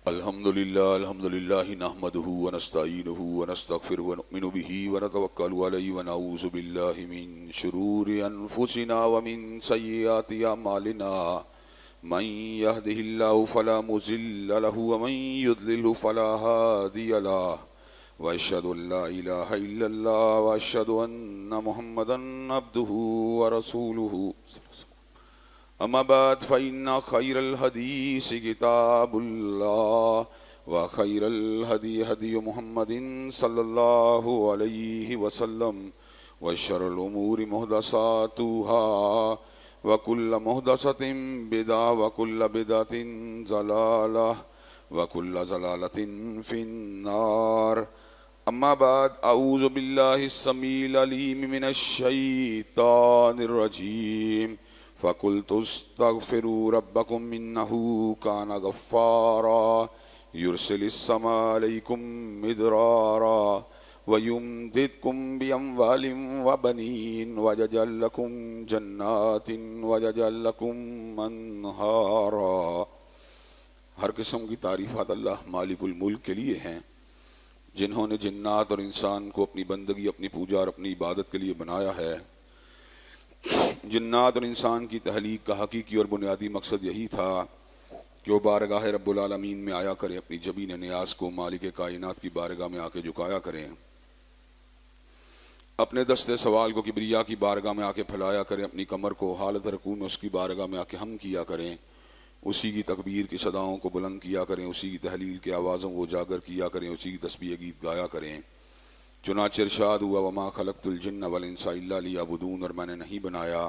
الحمد لله نحمده ونستعينه ونستغفره ونؤمن به ونتوكل عليه ونعوذ بالله من شرور أنفسنا ومن سيئات أعمالنا من يهده الله فلا مضل له ومن يضلل فلا هادي له وأشهد أن لا إله إلا الله وأشهد أن محمدا عبده ورسوله. أما بعد فإن خير الحديث كتاب الله وخير الهدي هدي محمد صلى الله عليه وسلم وشر الأمور محدثاتها وكل محدثة بدعة وكل بدعة ضلالة وكل ضلالة في النار. أما بعد أعوذ بالله السميع العليم من الشيطان الرجيم فقلت استغفروا ربكم إنه كان غفارا يرسل السماء عليكم مدرارا ويمددكم بأموال وبنين ويجعل لكم جنات ويجعل لكم أنهارا. ہر قسم کی تعریفات اللہ مالک الملک کے لیے ہیں جنہوں نے جنات اور انسان کو اپنی بندگی، اپنی پوجا اور اپنی عبادت کے لیے بنایا ہے. جنات اور انسان کی تخلیق کا حقیقی اور بنیادی مقصد یہی تھا کہ وہ بارگاہ رب العالمین میں آیا کریں، اپنی جبین نیاز کو مالک کائنات کی بارگاہ میں آ کے جھکایا کریں، اپنے دست سوال کو کبریا کی بارگاہ میں آ کے پھیلایا کریں، اپنی کمر کو حالت رکوع میں اس کی بارگاہ میں آ کے ہم کیا کریں، اسی کی تکبیر کی صداؤں کو بلند کیا کریں، اسی کی تحلیل کی آوازوں کو اجاگر کیا کریں، اسی کی تسبیح گیت گایا کریں. چنانچہ ارشاد ہوا وما خلقت الجن والانس الا لیعبدون، اور میں نے نہیں بنایا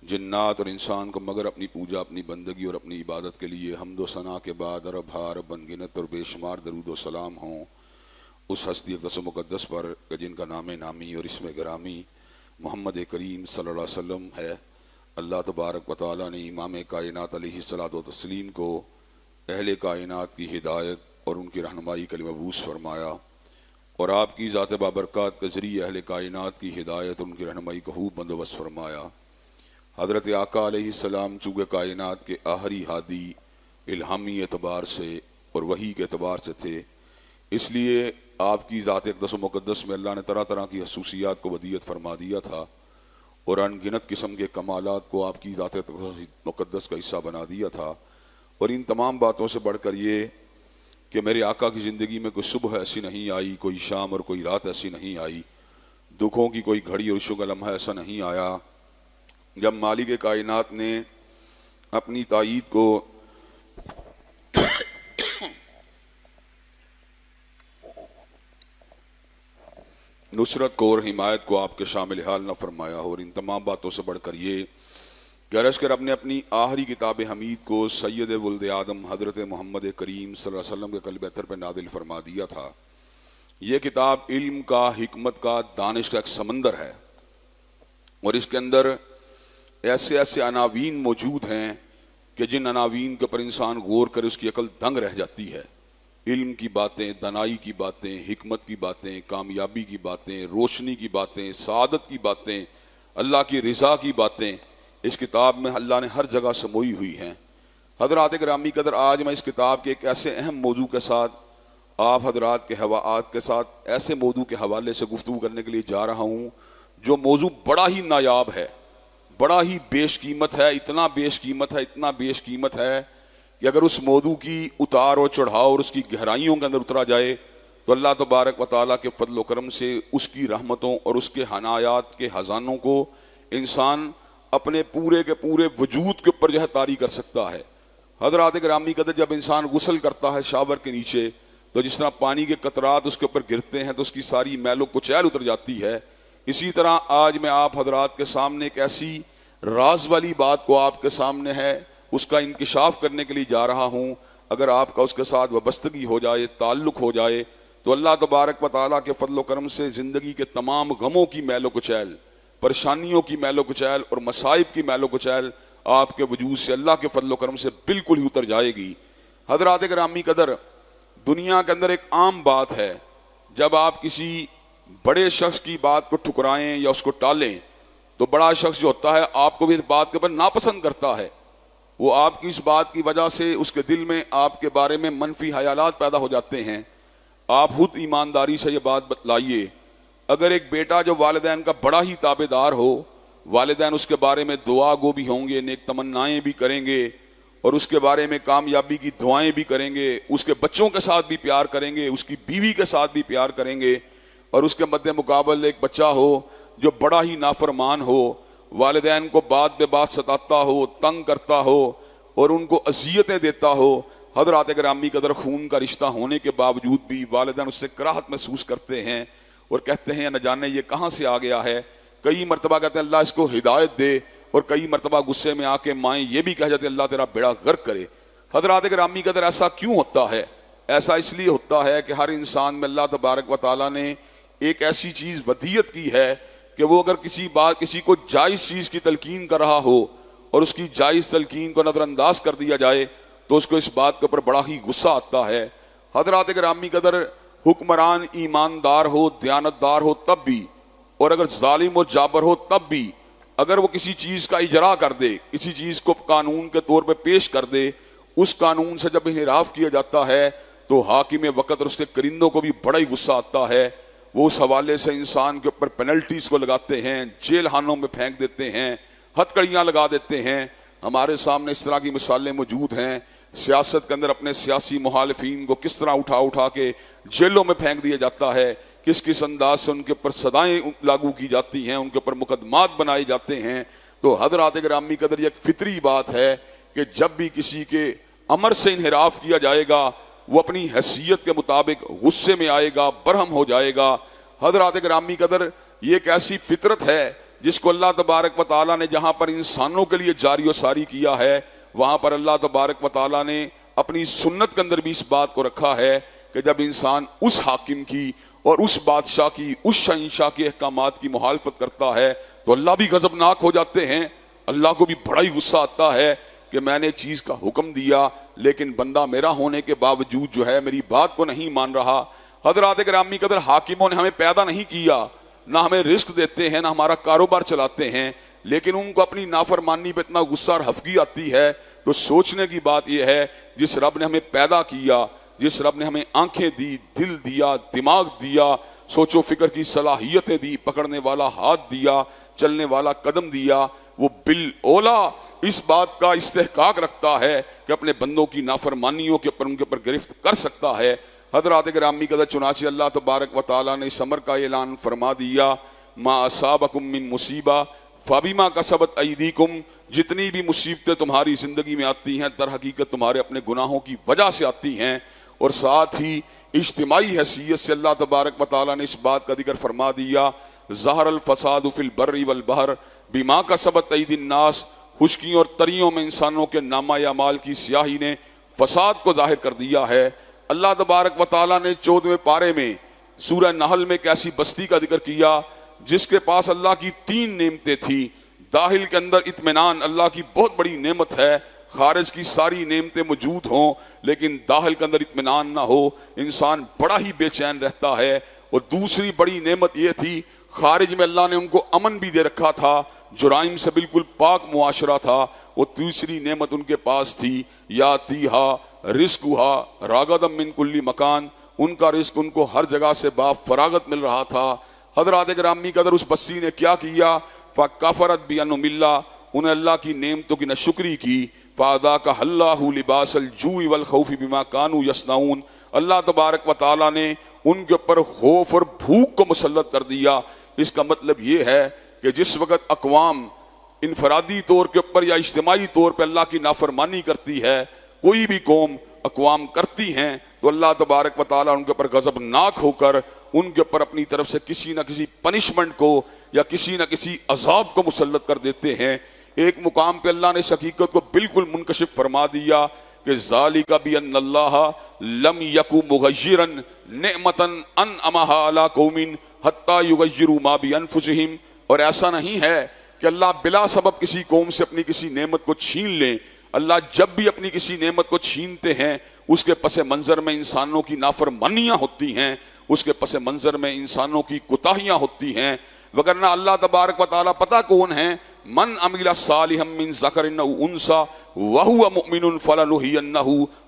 جنات اور انسان کو مگر اپنی پوجا، اپنی بندگی اور اپنی عبادت کے لیے. حمد و ثنا کے بعد رب ہا رب گنت اور بے شمار درود و سلام ہوں اس ہستی اقدس و مقدس پر جن کا نام نامی اور اسم گرامی محمد کریم صلی اللہ علیہ وسلم ہے. اللہ تبارک و تعالیٰ نے امام کائنات علیہ الصلوۃ والتسلیم کو اہل کائنات کی ہدایت اور ان کی رہنمائی کے لیے مبعوث فرمایا، اور آپ کی ذات بابرکات کے ذریعے اہل کائنات کی ہدایت اور ان کی رہنمائی کو خوب بندوبست فرمایا. حضرت آقا علیہ السلام چونکہ کائنات کے آخری ہادی الہامی اعتبار سے اور وحی کے اعتبار سے تھے، اس لیے آپ کی ذات اقدس و مقدس میں اللہ نے طرح طرح کی خصوصیات کو ودیعت فرما دیا تھا، اور ان گنت قسم کے کمالات کو آپ کی ذات مقدس کا حصہ بنا دیا تھا. اور ان تمام باتوں سے بڑھ کر یہ کہ میرے آقا کی زندگی میں کوئی صبح ایسی نہیں آئی، کوئی شام اور کوئی رات ایسی نہیں آئی، دکھوں کی کوئی گھڑی اور عشق کا لمحہ ایسا نہیں آیا جب مالک کائنات نے اپنی تائید کو نصرت کو اور حمایت کو آپ کے شامل حال نہ فرمایا ہو. اور ان تمام باتوں سے بڑھ کر یہ کہ عرض کر اپنی آخری کتاب حمید کو سید ولد آدم حضرت محمد کریم صلی اللہ علیہ وسلم کے قلب اطہر پہ نازل فرما دیا تھا. یہ کتاب علم کا، حکمت کا، دانش کا ایک سمندر ہے، اور اس کے اندر ایسے ایسے عناوین موجود ہیں کہ جن عناوین کے اوپر انسان غور کرے اس کی عقل دنگ رہ جاتی ہے. علم کی باتیں، دانائی کی باتیں، حکمت کی باتیں، کامیابی کی باتیں، روشنی کی باتیں، سعادت کی باتیں، اللہ کی رضا کی باتیں اس کتاب میں اللہ نے ہر جگہ سموئی ہوئی ہیں. حضرات گرامی قدر، آج میں اس کتاب کے ایک ایسے اہم موضوع کے ساتھ آپ حضرات کے حوالات کے ساتھ ایسے موضوع کے حوالے سے گفتگو کرنے کے لیے جا رہا ہوں جو موضوع بڑا ہی نایاب ہے، بڑا ہی بیش قیمت ہے. اتنا بیش قیمت ہے، اتنا بیش قیمت ہے کہ اگر اس موضوع کی اتار و چڑھاؤ اور اس کی گہرائیوں کے اندر اترا جائے تو اللہ تبارک و تعالیٰ کے فضل و کرم سے اس کی رحمتوں اور اس کے عنایات کے خزانوں کو انسان اپنے پورے کے پورے وجود کے اوپر طاری کر سکتا ہے. حضرات گرامی قدر، جب انسان غسل کرتا ہے شاور کے نیچے تو جس طرح پانی کے قطرات اس کے اوپر گرتے ہیں تو اس کی ساری میل و کچیل اتر جاتی ہے، اسی طرح آج میں آپ حضرات کے سامنے ایک ایسی راز والی بات کو آپ کے سامنے ہے اس کا انکشاف کرنے کے لیے جا رہا ہوں. اگر آپ کا اس کے ساتھ وابستگی ہو جائے، تعلق ہو جائے تو اللہ تبارک و تعالیٰ کے فضل و کرم سے زندگی کے تمام غموں کی میل و کچیل، پریشانیوں کی میل و کچیل اور مصائب کی میل و کچیل آپ کے وجود سے اللہ کے فضل و کرم سے بالکل ہی اتر جائے گی. حضرات گرامی قدر، دنیا کے اندر ایک عام بات ہے، جب آپ کسی بڑے شخص کی بات کو ٹھکرائیں یا اس کو ٹالیں تو بڑا شخص جو ہوتا ہے آپ کو بھی اس بات کے اوپر ناپسند کرتا ہے. وہ آپ کی اس بات کی وجہ سے اس کے دل میں آپ کے بارے میں منفی خیالات پیدا ہو جاتے ہیں۔ آپ خود ایمانداری سے یہ بات بتلائیے، اگر ایک بیٹا جو والدین کا بڑا ہی تابع دار ہو، والدین اس کے بارے میں دعا گو بھی ہوں گے، نیک تمنائیں بھی کریں گے اور اس کے بارے میں کامیابی کی دعائیں بھی کریں گے، اس کے بچوں کے ساتھ بھی پیار کریں گے، اس کی بیوی کے ساتھ بھی پیار کریں گے، اور اس کے مد مقابل ایک بچہ ہو جو بڑا ہی نافرمان ہو، والدین کو بات بے بات ستاتا ہو، تنگ کرتا ہو اور ان کو اذیتیں دیتا ہو، حضرات گرامی قدر خون کا رشتہ ہونے کے باوجود بھی والدین اس سے کراہت محسوس کرتے ہیں اور کہتے ہیں نہ جانے یہ کہاں سے آ گیا ہے۔ کئی مرتبہ کہتے ہیں اللہ اس کو ہدایت دے، اور کئی مرتبہ غصے میں آ کے مائیں یہ بھی کہہ جاتے ہیں اللہ تیرا بیڑا غرق کرے۔ حضرات گرامی قدر ایسا کیوں ہوتا ہے؟ ایسا اس لیے ہوتا ہے کہ ہر انسان میں اللہ تبارک و تعالیٰ نے ایک ایسی چیز ودیت کی ہے کہ وہ اگر کسی کو جائز چیز کی تلقین کر رہا ہو اور اس کی جائز تلقین کو نظر انداز کر دیا جائے تو اس کو اس بات کے اوپر بڑا ہی غصہ آتا ہے۔ حضرات گرامی قدر حکمران ایماندار ہو، دیانتدار ہو تب بھی، اور اگر ظالم و جابر ہو تب بھی، اگر وہ کسی چیز کا اجرا کر دے، کسی چیز کو قانون کے طور پہ پیش کر دے، اس قانون سے جب انحراف کیا جاتا ہے تو حاکم وقت اور اس کے کرندوں کو بھی بڑا ہی غصہ آتا ہے۔ وہ اس حوالے سے انسان کے اوپر پینلٹیز کو لگاتے ہیں، جیل خانوں میں پھینک دیتے ہیں، ہتھکڑیاں لگا دیتے ہیں۔ ہمارے سامنے اس طرح کی مثالیں موجود ہیں۔ سیاست کے اندر اپنے سیاسی مخالفین کو کس طرح اٹھا کے جیلوں میں پھینک دیا جاتا ہے، کس انداز سے ان کے اوپر سزائیں لاگو کی جاتی ہیں، ان کے اوپر مقدمات بنائے جاتے ہیں۔ تو حضرات گرامی قدر یہ ایک فطری بات ہے کہ جب بھی کسی کے امر سے انحراف کیا جائے گا وہ اپنی حیثیت کے مطابق غصے میں آئے گا، برہم ہو جائے گا۔ حضرات گرامی قدر یہ ایک ایسی فطرت ہے جس کو اللہ تبارک و تعالیٰ نے جہاں پر انسانوں کے لیے جاری و ساری کیا ہے، وہاں پر اللہ تبارک و تعالیٰ نے اپنی سنت کے اندر بھی اس بات کو رکھا ہے کہ جب انسان اس حاکم کی اور اس بادشاہ کی، اس شہنشاہ کے احکامات کی مخالفت کرتا ہے تو اللہ بھی غضبناک ہو جاتے ہیں۔ اللہ کو بھی بڑا ہی غصہ آتا ہے کہ میں نے چیز کا حکم دیا لیکن بندہ میرا ہونے کے باوجود جو ہے میری بات کو نہیں مان رہا۔ حضرات گرامی قدر حاکموں نے ہمیں پیدا نہیں کیا، نہ ہمیں رزق دیتے ہیں، نہ ہمارا کاروبار چلاتے ہیں، لیکن ان کو اپنی نافرمانی پہ اتنا غصہ اور ہفگی آتی ہے۔ تو سوچنے کی بات یہ ہے جس رب نے ہمیں پیدا کیا، جس رب نے ہمیں آنکھیں دی، دل دیا، دماغ دیا، سوچ و فکر کی صلاحیتیں دی، پکڑنے والا ہاتھ دیا، چلنے والا قدم دیا، وہ بالاولا اس بات کا استحقاق رکھتا ہے کہ اپنے بندوں کی نافرمانیوں کے اوپر ان کے اوپر گرفت کر سکتا ہے۔ حضرات گرامی قدر چنانچہ اللہ تبارک و تعالیٰ نے اس امر کا اعلان فرما دیا، ما اصابکم من مصیبہ فبما کسبت ایدیکم، جتنی بھی مصیبتیں تمہاری زندگی میں آتی ہیں در حقیقت تمہارے اپنے گناہوں کی وجہ سے آتی ہیں۔ اور ساتھ ہی اجتماعی حیثیت سے اللہ تبارک و تعالیٰ نے اس بات کا ذکر فرما دیا، ظہر الفساد فی البر والبحر بما کسبت ایدی الناس، خشکیوں اور تریوں میں انسانوں کے نامہ اعمال کی سیاہی نے فساد کو ظاہر کر دیا ہے۔ اللہ تبارک و تعالیٰ نے 14ویں پارے میں سورہ نحل میں ایک ایسی بستی کا ذکر کیا جس کے پاس اللہ کی 3 نعمتیں تھیں۔ داخل کے اندر اطمینان اللہ کی بہت بڑی نعمت ہے، خارج کی ساری نعمتیں موجود ہوں لیکن داخل کے اندر اطمینان نہ ہو انسان بڑا ہی بے چین رہتا ہے۔ اور دوسری بڑی نعمت یہ تھی، خارج میں اللہ نے ان کو امن بھی دے رکھا تھا، جرائم سے بالکل پاک معاشرہ تھا۔ وہ تیسری نعمت ان کے پاس تھی، یاتیہا رزقہا راغدا من کل مکان، ان کا رزق ان کو ہر جگہ سے فراغت مل رہا تھا۔ حضرات گرامی قدر اس بستی نے کیا کیا، فکفرت بانعم اللہ، انہیں اللہ کی نعمتوں کی ناشکری کی، فاذاقہا اللہ لباس الجوع والخوف بما كانوا یصنعون، اللہ تبارک و تعالیٰ نے ان کے اوپر خوف اور بھوک کو مسلط کر دیا۔ اس کا مطلب یہ ہے کہ جس وقت اقوام انفرادی طور کے اوپر یا اجتماعی طور پہ اللہ کی نافرمانی کرتی ہے، کوئی بھی قوم اقوام کرتی ہیں، تو اللہ تبارک و تعالیٰ ان کے اوپر غضبناک ہو کر ان کے اوپر اپنی طرف سے کسی نہ کسی پنشمنٹ کو یا کسی نہ کسی عذاب کو مسلط کر دیتے ہیں۔ ایک مقام پہ اللہ نے اس حقیقت کو بالکل منکشف فرما دیا کہ ذالک بان اللہ لم یک مغیرا نعمتا انعمها علی قوم حتی یغیروا ما بانفسہم، اور ایسا نہیں ہے کہ اللہ بلا سبب کسی قوم سے اپنی کسی نعمت کو چھین لیں۔ اللہ جب بھی اپنی کسی نعمت کو چھینتے ہیں اس کے پس منظر میں انسانوں کی نافرمانیاں ہوتی ہیں، اس کے پس منظر میں انسانوں کی کوتاہیاں ہوتی ہیں، وگرنہ اللہ تبارک و تعالیٰ پتہ کون ہیں، من عمل صالحا من ذکر او انثی وہو مؤمن فلنحینہ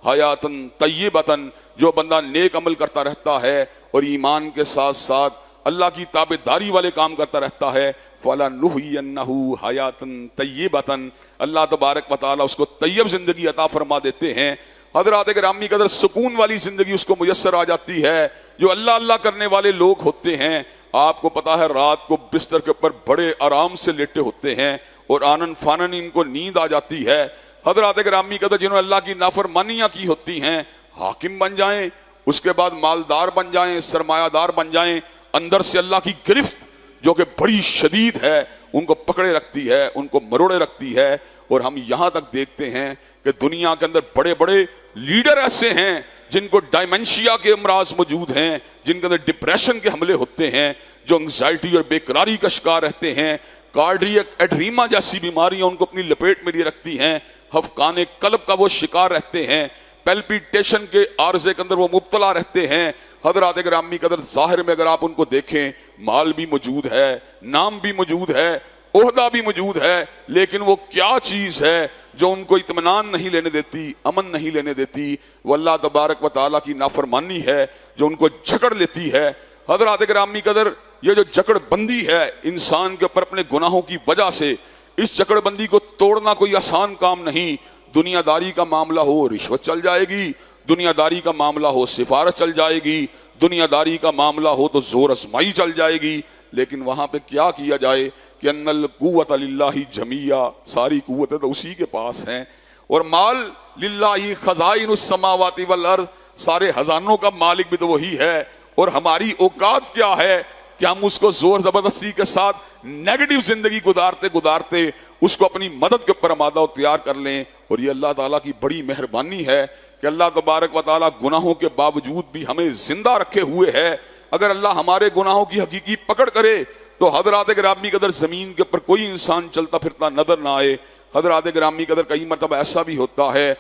حیاۃ طیبۃ، جو بندہ نیک عمل کرتا رہتا ہے اور ایمان کے ساتھ ساتھ اللہ کی تابعداری والے کام کرتا رہتا ہے، فَلَنُحْيِيَنَّهُ حَيَاةً طَيِّبَةً، اللہ تبارک و تعالیٰ اس کو طیب زندگی عطا فرما دیتے ہیں۔ حضرات گرامی قدر سکون والی زندگی اس کو میسر آ جاتی ہے۔ جو اللہ اللہ کرنے والے لوگ ہوتے ہیں، آپ کو پتا ہے رات کو بستر کے اوپر بڑے آرام سے لیٹے ہوتے ہیں اور آنن فانن ان کو نیند آ جاتی ہے۔ حضرات گرامی قدر جنہوں نے اللہ کی نافرمانیاں کی ہوتی ہیں، حاکم بن جائیں، اس کے بعد مالدار بن جائیں، سرمایہ دار بن جائیں، اندر سے اللہ کی گرفت جو کہ بڑی شدید ہے ان کو پکڑے رکھتی ہے، ان کو مروڑے رکھتی ہے۔ اور ہم یہاں تک دیکھتے ہیں کہ دنیا کے اندر بڑے بڑے لیڈر ایسے ہیں جن کو ڈائمنشیا کے امراض موجود ہیں، جن کے اندر ڈپریشن کے حملے ہوتے ہیں، جو انگزائٹی اور بے قراری کا شکار رہتے ہیں، کارڈیک ایڈریما جیسی بیماریاں ان کو اپنی لپیٹ میں لیے رکھتی ہیں، حفقان قلب کا وہ شکار رہتے ہیں، پیلپیٹیشن کے عارضے کے اندر وہ مبتلا رہتے ہیں۔ حضرات گرامی قدر ظاہر میں اگر آپ ان کو دیکھیں، مال بھی موجود ہے، نام بھی موجود ہے، عہدہ بھی موجود ہے، لیکن وہ کیا چیز ہے جو ان کو اطمینان نہیں لینے دیتی، امن نہیں لینے دیتی؟ وہ اللہ تبارک و تعالیٰ کی نافرمانی ہے جو ان کو جکڑ لیتی ہے۔ حضرات گرامی قدر یہ جو جکڑ بندی ہے انسان کے اوپر اپنے گناہوں کی وجہ سے، اس جکڑ بندی کو توڑنا کوئی آسان کام نہیں۔ دنیا داری کا معاملہ ہو رشوت چل جائے گی، دنیا داری کا معاملہ ہو سفارت چل جائے گی، دنیا داری کا معاملہ ہو تو زور ازمائی چل جائے گی، لیکن وہاں پہ کیا کیا جائے کہ ان القوت للہ جمیعا، ساری قوتیں تو اسی کے پاس ہیں، اور مال للہ خزائن السماوات والارض، سارے خزانوں کا مالک بھی تو وہی ہے۔ اور ہماری اوقات کیا ہے کہ ہم اس کو زور زبردستی کے ساتھ نیگیٹو زندگی گزارتے گزارتے اس کو اپنی مدد کے اوپر آمادہ و تیار کر لیں۔ اور یہ اللہ تعالیٰ کی بڑی مہربانی ہے کہ اللہ تبارک و تعالیٰ گناہوں کے باوجود بھی ہمیں زندہ رکھے ہوئے ہے۔ اگر اللہ ہمارے گناہوں کی حقیقی پکڑ کرے تو حضرات گرامی قدر زمین کے اوپر کوئی انسان چلتا پھرتا نظر نہ آئے۔ حضرات گرامی قدر کئی مرتبہ ایسا بھی ہوتا ہے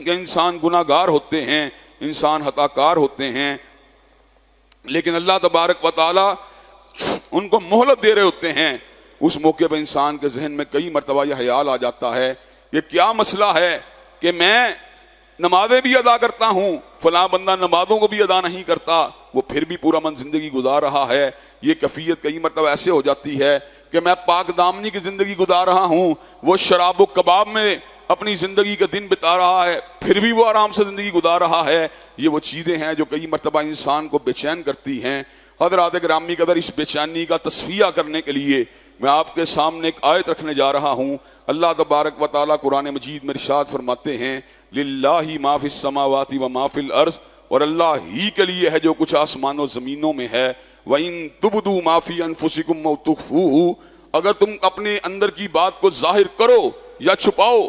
کہ انسان گناہ گار ہوتے ہیں، انسان خطا کار ہوتے ہیں، لیکن اللہ تبارک و تعالیٰ ان کو مہلت دے رہے ہوتے ہیں۔ اس موقع پہ انسان کے ذہن میں کئی مرتبہ یہ خیال آ جاتا ہے کہ کیا مسئلہ ہے کہ میں نمازیں بھی ادا کرتا ہوں، فلاں بندہ نمازوں کو بھی ادا نہیں کرتا، وہ پھر بھی پورا من زندگی گزار رہا ہے۔ یہ کیفیت کئی مرتبہ ایسے ہو جاتی ہے کہ میں پاک دامنی کی زندگی گزار رہا ہوں، وہ شراب و کباب میں اپنی زندگی کا دن بتا رہا ہے، پھر بھی وہ آرام سے زندگی گزار رہا ہے۔ یہ وہ چیزیں ہیں جو کئی مرتبہ انسان کو بے چین کرتی ہیں۔ حضرات گرامی قدر اس بے چینی کا تصفیہ کرنے کے لیے میں آپ کے سامنے ایک آیت رکھنے جا رہا ہوں۔ اللہ تبارک و تعالیٰ قرآن مجید میں ارشاد فرماتے ہیں للہ ما فی السماوات و ما فی الارض، اور اللہ ہی کے لیے ہے جو کچھ آسمان و زمینوں میں ہے۔ وَإِن تُبْدُوا مَا فِي أَنفُسِكُمْ أَوْ تُخْفُوهُ، اگر تم اپنے اندر کی بات کو ظاہر کرو یا چھپاؤ،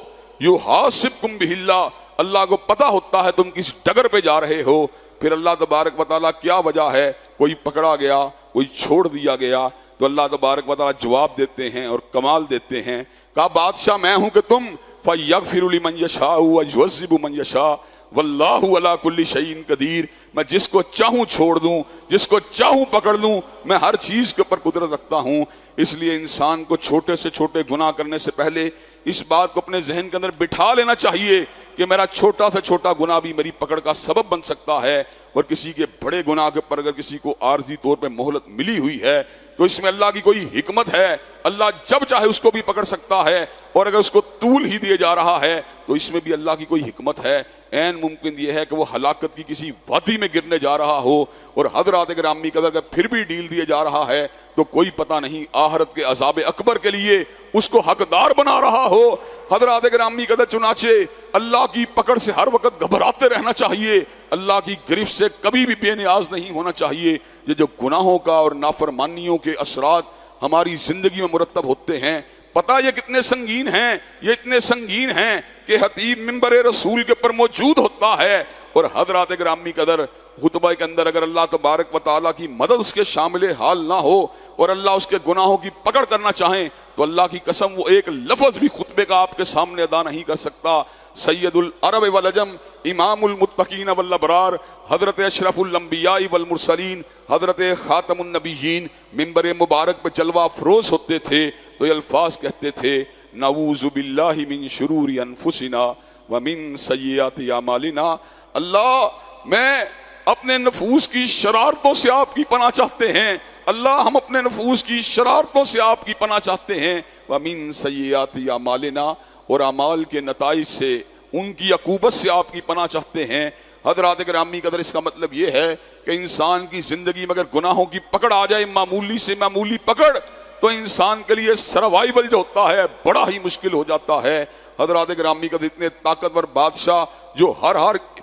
یحاسبکم بہ اللہ، اللہ کو پتہ ہوتا ہے تم کس ڈگر پہ جا رہے ہو۔ پھر اللہ تبارک و تعالیٰ کیا وجہ ہے، کوئی پکڑا گیا، کوئی چھوڑ دیا گیا، تو اللہ تبارک و تعالیٰ جواب دیتے ہیں اور کمال دیتے ہیں۔ کہا بادشاہ میں ہوں کہ تم فَيَغْفِرُ لِمَنْ يَشَاءُ وَيُعَذِّبُ مَنْ يَشَاءُ واللہ علی کل شیء قدیر، میں جس کو چاہوں چھوڑ دوں، جس کو چاہوں پکڑ لوں، میں ہر چیز کے اوپر قدرت رکھتا ہوں۔ اس لیے انسان کو چھوٹے سے چھوٹے گناہ کرنے سے پہلے اس بات کو اپنے ذہن کے اندر بٹھا لینا چاہیے کہ میرا چھوٹا سے چھوٹا گناہ بھی میری پکڑ کا سبب بن سکتا ہے، اور کسی کے بڑے گناہ کے اوپر اگر کسی کو عارضی طور پہ مہلت ملی ہوئی ہے تو اس میں اللہ کی کوئی حکمت ہے۔ اللہ جب چاہے اس کو بھی پکڑ سکتا ہے، اور اگر اس کو طول ہی دیا جا رہا ہے تو اس میں بھی اللہ کی کوئی حکمت ہے۔ عین ممکن یہ ہے کہ وہ ہلاکت کی کسی وادی میں گرنے جا رہا ہو، اور حضرات گرامی قدر اگر پھر بھی ڈیل دیا جا رہا ہے تو کوئی پتہ نہیں آخرت کے عذاب اکبر کے لیے اس کو حقدار بنا رہا ہو۔ حضرات گرامی قدر چنانچہ اللہ کی پکڑ سے ہر وقت گھبراتے رہنا چاہیے، اللہ کی گرفت سے کبھی بھی بے نیاز نہیں ہونا چاہیے۔ یہ جو گناہوں کا اور نافرمانیوں کے اثرات ہماری زندگی میں مرتب ہوتے ہیں، پتہ یہ کتنے سنگین ہیں، یہ اتنے سنگین ہیں کہ خطیب منبر رسول کے پر موجود ہوتا ہے، اور حضرات گرامی قدر خطبہ کے اندر اگر اللہ تبارک و تعالیٰ کی مدد اس کے شامل حال نہ ہو اور اللہ اس کے گناہوں کی پکڑ کرنا چاہیں تو اللہ کی قسم وہ ایک لفظ بھی خطبے کا آپ کے سامنے ادا نہیں کر سکتا۔ سید العرب والعجم امام المتقین والابرار حضرت اشرف الانبیاء والمرسلین حضرت خاتم النبیین منبر مبارک پہ جلوہ افروز ہوتے تھے تو یہ الفاظ کہتے تھے نعوذ باللہ من شرور انفسنا ومن سیئات اعمالنا. اللہ میں اپنے نفوس کی شرارتوں سے آپ کی پناہ چاہتے ہیں. اللہ ہم اپنے نفوس کی شرارتوں سے آپ کی پناہ چاہتے ہیں. وَمِن سَيِّئَاتِ أَعْمَالِنَا اور اعمال کے نتائج سے ان کی عقوبت سے آپ کی پناہ چاہتے ہیں. حضرات گرامی قدر اس کا مطلب یہ ہے کہ انسان کی زندگی میں اگر گناہوں کی پکڑ آ جائے معمولی سے معمولی پکڑ تو انسان کے لیے سروائیول جو ہوتا ہے بڑا ہی مشکل ہو جاتا ہے. حضرات گرامی قدر اتنے طاقتور بادشاہ جو ہر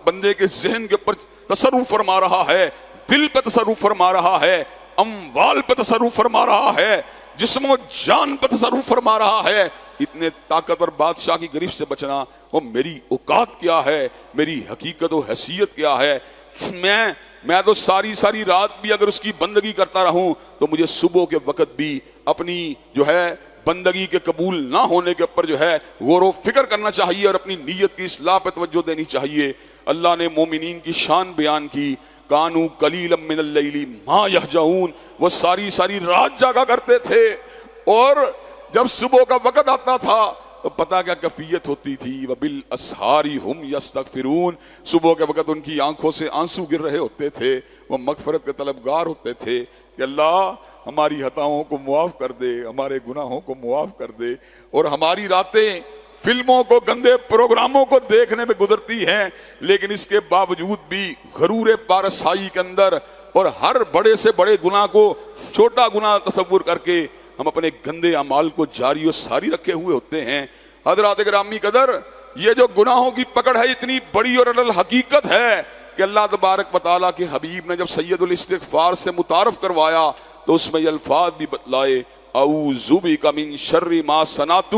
بندے کے ذہن کے اوپر تصرف فرما رہا ہے, دل پہ تصرف فرما رہا ہے, اموال پہ تصرف فرما رہا ہے, جسم و جان پہ تصرف فرما رہا ہے, اتنے طاقتور بادشاہ کی گرفت سے بچنا وہ میری اوقات کیا ہے, میری حقیقت و حیثیت کیا ہے. میں تو ساری رات بھی اگر اس کی بندگی کرتا رہوں تو مجھے صبح کے وقت بھی اپنی جو ہے بندگی کے قبول نہ ہونے کے اوپر جو ہے غور و فکر کرنا چاہیے اور اپنی نیت کی اصلاح پہ توجہ دینی چاہیے. اللہ نے مومنین کی شان بیان کی, کانو قلیلا من اللیل ما یہجعون, وہ ساری رات جاگا کرتے تھے اور جب صبح کا وقت آتا تھا تو پتہ کیا کیفیت ہوتی تھی, وبالاسحار ہم یستغفرون, صبح کے وقت ان کی آنکھوں سے آنسو گر رہے ہوتے تھے, وہ مغفرت کے طلبگار ہوتے تھے کہ اللہ ہماری خطاؤں کو معاف کر دے, ہمارے گناہوں کو معاف کر دے. اور ہماری راتیں فلموں کو, گندے پروگراموں کو دیکھنے میں گزرتی ہیں, لیکن اس کے باوجود بھی غرور پارسائی کے اندر اور ہر بڑے سے بڑے گناہ کو چھوٹا گناہ تصور کر کے ہم اپنے گندے اعمال کو جاری و ساری رکھے ہوئے ہوتے ہیں. حضرات گرامی قدر یہ جو گناہوں کی پکڑ ہے اتنی بڑی اور الحقیقت ہے کہ اللہ تبارک و تعالیٰ کے حبیب نے جب سید الاستغفار سے متعارف کروایا تو اس میں یہ الفاظ بھی بتلائے, اعوذ بک من شر ما صنعت,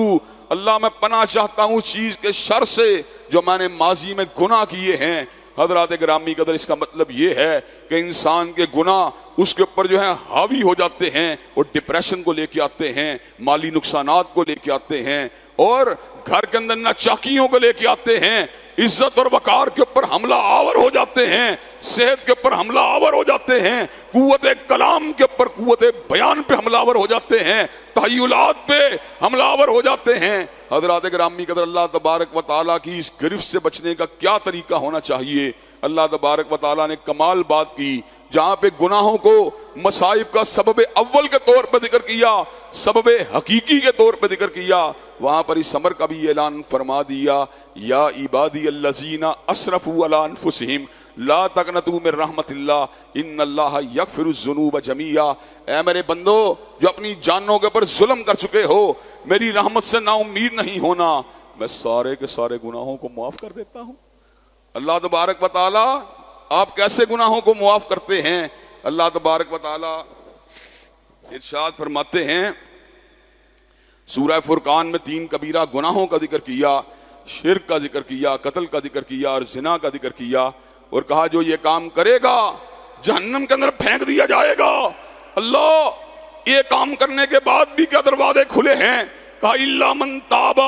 اللہ میں پناہ چاہتا ہوں چیز کے شر سے جو میں نے ماضی میں گناہ کیے ہیں. حضرات گرامی قدر اس کا مطلب یہ ہے کہ انسان کے گناہ اس کے اوپر جو ہے حاوی ہو جاتے ہیں, وہ ڈپریشن کو لے کے آتے ہیں, مالی نقصانات کو لے کے آتے ہیں, اور گھر کے اندر ناچاکیوں کو لے کے آتے ہیں, عزت اور وقار کے اوپر حملہ آور ہو جاتے ہیں, صحت کے اوپر حملہ آور ہو جاتے ہیں, قوت کلام کے اوپر, قوت بیان پہ حملہ آور ہو جاتے ہیں, تخیلات پہ حملہ آور ہو جاتے ہیں. حضرات گرامی قدر اللہ تبارک و تعالیٰ کی اس گرفت سے بچنے کا کیا طریقہ ہونا چاہیے. اللہ تبارک و تعالیٰ نے کمال بات کی, جہاں پہ گناہوں کو مصائب کا سبب اول کے طور پہ ذکر کیا, سبب حقیقی کے طور پہ ذکر کیا, وہاں پر اس امر کا بھی اعلان فرما دیا, یا عبادی الذین اسرفوا علی انفسہم لا تقنطوا من رحمت اللہ ان اللہ یغفر الذنوب جمیعا. اے میرے بندو جو اپنی جانوں کے اوپر ظلم کر چکے ہو, میری رحمت سے نا امید نہیں ہونا, میں سارے کے سارے گناہوں کو معاف کر دیتا ہوں. اللہ تبارک و تعالی آپ کیسے گناہوں کو معاف کرتے ہیں؟ اللہ تبارک و تعالی ارشاد فرماتے ہیں, سورہ فرقان میں 3 کبیرہ گناہوں کا ذکر کیا, شرک کا ذکر کیا, قتل کا ذکر کیا اور زنا کا ذکر کیا, اور کہا جو یہ کام کرے گا جہنم کے اندر پھینک دیا جائے گا. اللہ یہ کام کرنے کے بعد بھی کیا دروازے کھلے ہیں؟ کہا الا من تاب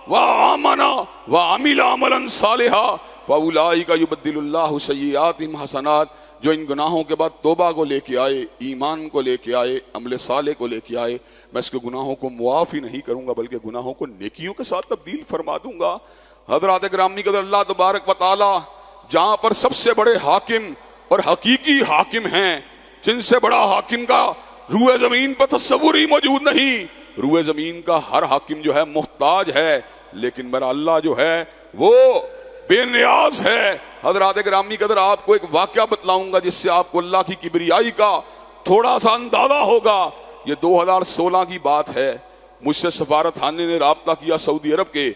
وآمن وعمل عملا صالحا فاولئک یبدل اللہ سیئاتہم حسنات. جو ان گناہوں کے بعد توبہ کو لے کے آئے, ایمان کو لے کے آئے, عمل صالح کو لے کے آئے, میں اس کے گناہوں کو معاف ہی نہیں کروں گا بلکہ گناہوں کو نیکیوں کے ساتھ تبدیل فرما دوں گا. حضرات گرامی قدر اللہ تبارک و تعالی جہاں پر سب سے بڑے حاکم اور حقیقی حاکم ہیں, جن سے بڑا حاکم کا روئے زمین پر تصور ہی موجود نہیں, روئے زمین کا ہر حاکم جو ہے محتاج ہے, لیکن میرا اللہ جو ہے وہ بے نیاز ہے. حضرات گرامی قدر آپ کو ایک واقعہ بتلاؤں گا جس سے آپ کو اللہ کی کبریائی کا تھوڑا سا اندازہ ہوگا. یہ 2016 کی بات ہے. مجھ سے سفارت خانے نے رابطہ کیا سعودی عرب کے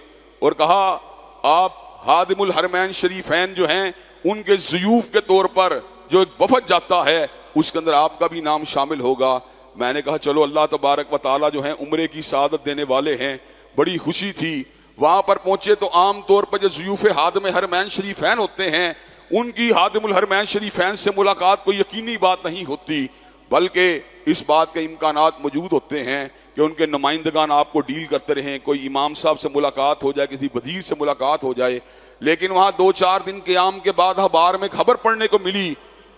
اور کہا آپ خادم الحرمین شریفین جو ہیں ان کے ضیوف کے طور پر جو ایک وفد جاتا ہے اس کے اندر آپ کا بھی نام شامل ہوگا. میں نے کہا چلو, اللہ تبارک و تعالیٰ جو ہیں عمرے کی سعادت دینے والے ہیں. بڑی خوشی تھی. وہاں پر پہنچے تو عام طور پر جو ضیوف خادم حرمین شریفین ہوتے ہیں ان کی خادم الحرمین شریفین سے ملاقات کوئی یقینی بات نہیں ہوتی, بلکہ اس بات کے امکانات موجود ہوتے ہیں کہ ان کے نمائندگان آپ کو ڈیل کرتے رہیں، کوئی امام صاحب سے ملاقات ہو جائے، کسی وزیر سے ملاقات ہو جائے، لیکن وہاں 2-4 دن قیام کے بعد اخبار میں خبر پڑھنے کو ملی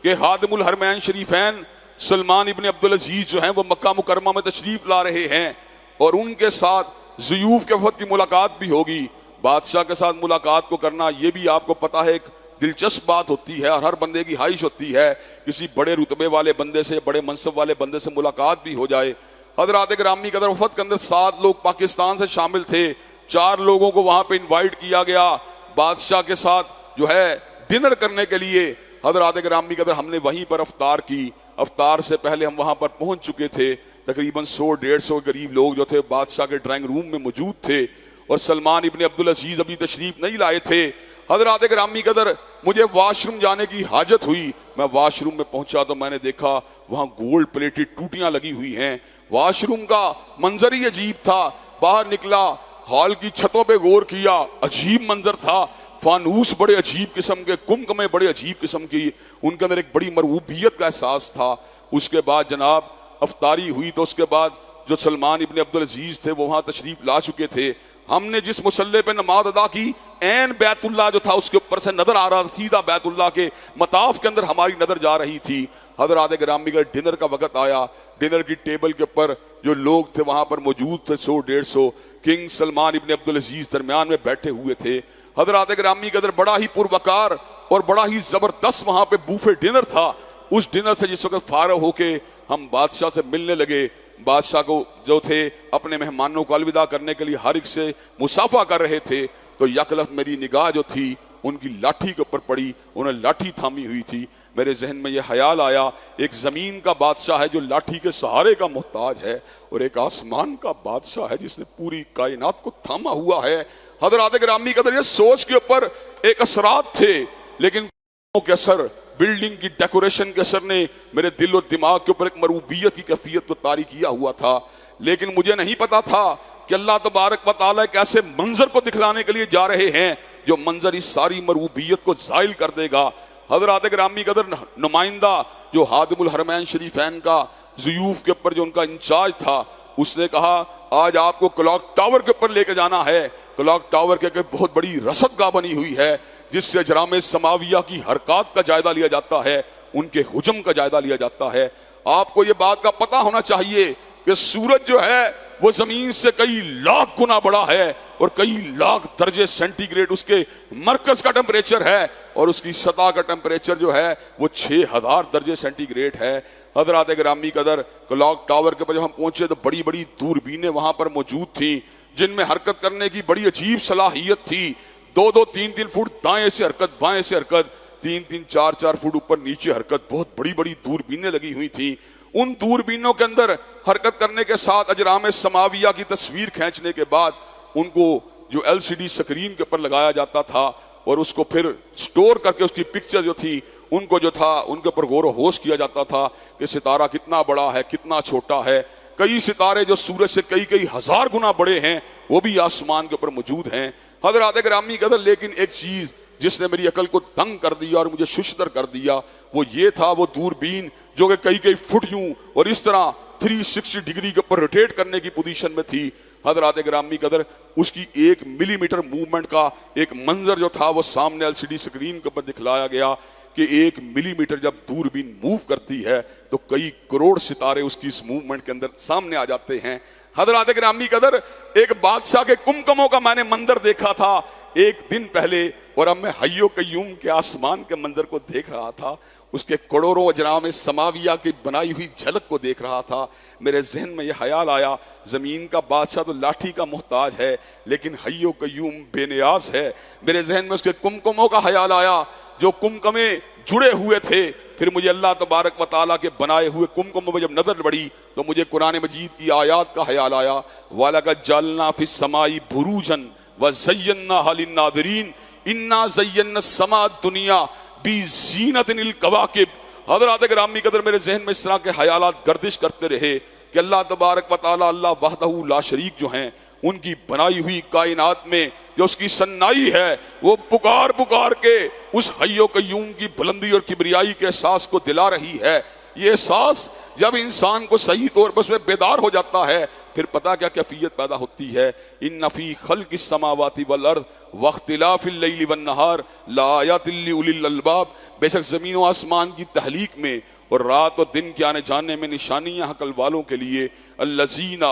کہ خادم الحرمین شریفین سلمان ابن عبدالعزیز جو ہیں وہ مکہ مکرمہ میں تشریف لا رہے ہیں اور ان کے ساتھ ضیوف کے وفد کی ملاقات بھی ہوگی۔ بادشاہ کے ساتھ ملاقات کو کرنا یہ بھی آپ کو پتہ ہے ایک دلچسپ بات ہوتی ہے اور ہر بندے کی خواہش ہوتی ہے کسی بڑے رتبے والے بندے سے، بڑے منصب والے بندے سے ملاقات بھی ہو جائے۔ حضرات گرامی قدر وفد کے اندر 7 لوگ پاکستان سے شامل تھے، 4 لوگوں کو وہاں پہ انوائٹ کیا گیا بادشاہ کے ساتھ جو ہے ڈنر کرنے کے لیے۔ حضرات گرامی قدر ہم نے وہیں پر افطار کی، افطار سے پہلے ہم وہاں پر پہنچ چکے تھے، تقریباً 100-150 کے قریب لوگ جو تھے بادشاہ کے ڈرائنگ روم میں موجود تھے اور سلمان ابن عبدالعزیز ابھی تشریف نہیں لائے تھے۔ حضرات گرامی قدر مجھے واش روم جانے کی حاجت ہوئی، میں واش روم میں پہنچا تو میں نے دیکھا وہاں گولڈ پلیٹڈ ٹوٹیاں لگی ہوئی ہیں، واش روم کا منظر ہی عجیب تھا۔ باہر نکلا، ہال کی چھتوں پہ غور کیا، عجیب منظر تھا، فانوس بڑے عجیب قسم کے، کمکمے بڑے عجیب قسم کی، ان کے اندر ایک بڑی مرغوبیت کا احساس تھا۔ اس کے بعد جناب افطاری ہوئی تو اس کے بعد جو سلمان ابن عبدالعزیز تھے وہ وہاں تشریف لا چکے تھے۔ ہم نے جس مصلی پہ نماز ادا کی عین بیت اللہ جو تھا اس کے اوپر سے نظر آ رہا تھا، سیدھا بیت اللہ کے مطاف کے اندر ہماری نظر جا رہی تھی۔ حضرات گرامی کا ڈنر کا وقت آیا، ڈنر کی ٹیبل کے اوپر جو لوگ تھے وہاں پر موجود تھے 100-150، کنگ سلمان ابن عبدالعزیز درمیان میں بیٹھے ہوئے تھے۔ حضرات گرامی قدر بڑا ہی پروقار اور بڑا ہی زبردست وہاں پہ بوفے ڈنر تھا۔ اس ڈنر سے جس وقت فارغ ہو کے ہم بادشاہ سے ملنے لگے، بادشاہ کو جو تھے اپنے مہمانوں کو الوداع کرنے کے لیے ہر ایک سے مصافحہ کر رہے تھے، تو یکلخت میری نگاہ جو تھی ان کی لاٹھی کے اوپر پڑی، انہوں نے لاٹھی تھامی ہوئی تھی۔ میرے ذہن میں یہ خیال آیا ایک زمین کا بادشاہ ہے جو لاٹھی کے سہارے کا محتاج ہے، اور ایک آسمان کا بادشاہ ہے جس نے پوری کائنات کو تھاما ہوا ہے۔ حضرات گرامی قدر یہ سوچ کے اوپر ایک اثرات تھے، لیکن کے اثر، بلڈنگ کی ڈیکوریشن کے اثر نے میرے دل و دماغ کے اوپر ایک مرغوبیت کی کیفیت کو طاری کیا ہوا تھا۔ لیکن مجھے نہیں پتا تھا کہ اللہ تبارک و تعالیٰ ایک ایسے منظر کو دکھلانے کے لیے جا رہے ہیں جو منظر اس ساری مرغوبیت کو زائل کر دے گا۔ حضرات گرامی قدر نمائندہ جو خادم الحرمین شریفین کا ضیوف کے اوپر جو ان کا انچارج تھا، اس نے کہا آج آپ کو کلاک ٹاور کے اوپر لے کے جانا ہے۔ کلاک ٹاور کے بہت بڑی رصد گاہ بنی ہوئی ہے جس سے اجرام سماویہ کی حرکات کا جائزہ لیا جاتا ہے، ان کے حجم کا جائزہ لیا جاتا ہے۔ آپ کو یہ بات کا پتہ ہونا چاہیے کہ سورج جو ہے وہ زمین سے کئی لاکھ گنا بڑا ہے اور کئی لاکھ درجے سینٹی گریڈ اس کے مرکز کا ٹمپریچر ہے، اور اس کی سطح کا ٹمپریچر جو ہے وہ 6000 درجے سینٹی گریڈ ہے۔ حضرات گرامی قدر کلاک ٹاور کے پر جب ہم پہنچے تو بڑی بڑی دوربینیں وہاں پر موجود تھیں جن میں حرکت کرنے کی بڑی عجیب صلاحیت تھی۔ 2-2 3-3 فٹ دائیں سے حرکت، بائیں سے حرکت، 3-3 4-4 فٹ اوپر نیچے حرکت، بہت بڑی بڑی دوربینیں لگی ہوئی تھیں۔ ان دوربینوں کے اندر حرکت کرنے کے ساتھ اجرام سماویہ کی تصویر کھینچنے کے بعد ان کو جو LCD سکرین کے اوپر لگایا جاتا تھا اور اس کو پھر سٹور کر کے اس کی پکچر جو تھی ان کو جو تھا ان کے اوپر غور و خوض کیا جاتا تھا کہ ستارہ کتنا بڑا ہے، کتنا چھوٹا ہے۔ کئی ستارے جو سورج سے کئی ہزار گنا بڑے ہیں وہ بھی آسمان کے اوپر موجود ہیں۔ حضرات گرامی قدر لیکن ایک چیز جس نے میری عقل کو تنگ کر دیا اور مجھے ششدر کر دیا وہ یہ تھا، وہ دوربین جو کہ کئی فٹ یوں اور اس طرح 360 ڈگری کے اوپر روٹیٹ کرنے کی پوزیشن میں تھی۔ حضرات گرامی قدر اس کی 1 ملی میٹر موومنٹ کا ایک منظر جو تھا وہ سامنے LCD سکرین کے اوپر دکھلایا گیا کہ 1 ملی میٹر جب دوربین موو کرتی ہے تو کئی کروڑ ستارے اس کی اس موومنٹ کے اندر سامنے آ جاتے ہیں۔ حضرات گرامی قدر ایک بادشاہ کے کمکموں کا میں نے منظر دیکھا تھا ایک دن پہلے، اور اب میں حی و قیوم کے آسمان کے منظر کو دیکھ رہا تھا، اس کے کروڑوں اجرام سماویہ کی بنائی ہوئی جھلک کو دیکھ رہا تھا۔ میرے ذہن میں یہ خیال آیا زمین کا بادشاہ تو لاٹھی کا محتاج ہے لیکن حی و قیوم بے نیاز ہے۔ میرے ذہن میں اس کے کمکموں کا خیال آیا جو کمکمے جڑے ہوئے تھے۔ پھر مجھے اللہ تبارک و تعالیٰ کے بنائے ہوئے کمکموں میں جب نظر پڑی تو مجھے قرآن مجید کی آیات کا خیال آیا، وَلَقَدْ جَعَلْنَا فِي السَّمَاءِ بُرُوجًا وَزَيَّنَّاهَا لِلنَّاظِرِينَ اِنَّا زَيَّنَّا السَّمَاءَ الدُّنْيَا بِزِينَةٍ الْكَوَاكِبِ۔ حضرات گرامی قدر میرے ذہن میں اس طرح کے خیالات گردش کرتے رہے کہ اللہ تبارک و تعالیٰ اللہ وحدہ لا شریک جو ہیں ان کی بنائی ہوئی کائنات میں جو اس کی صنائی ہے وہ پکار پکار کے اس حی و قیوم کی بلندی اور کبریائی کے احساس کو دلا رہی ہے۔ یہ احساس جب انسان کو صحیح طور پر اس میں بیدار ہو جاتا ہے پھر پتہ کیا کیفیت پیدا ہوتی ہے؟ ان فی خلق السماوات والارض واختلاف اللیل والنہار لآیات لأولی الالباب، بے شک زمین و آسمان کی تخلیق میں اور رات اور دن کے آنے جانے میں نشانیاں عقل والوں کے لیے، الذین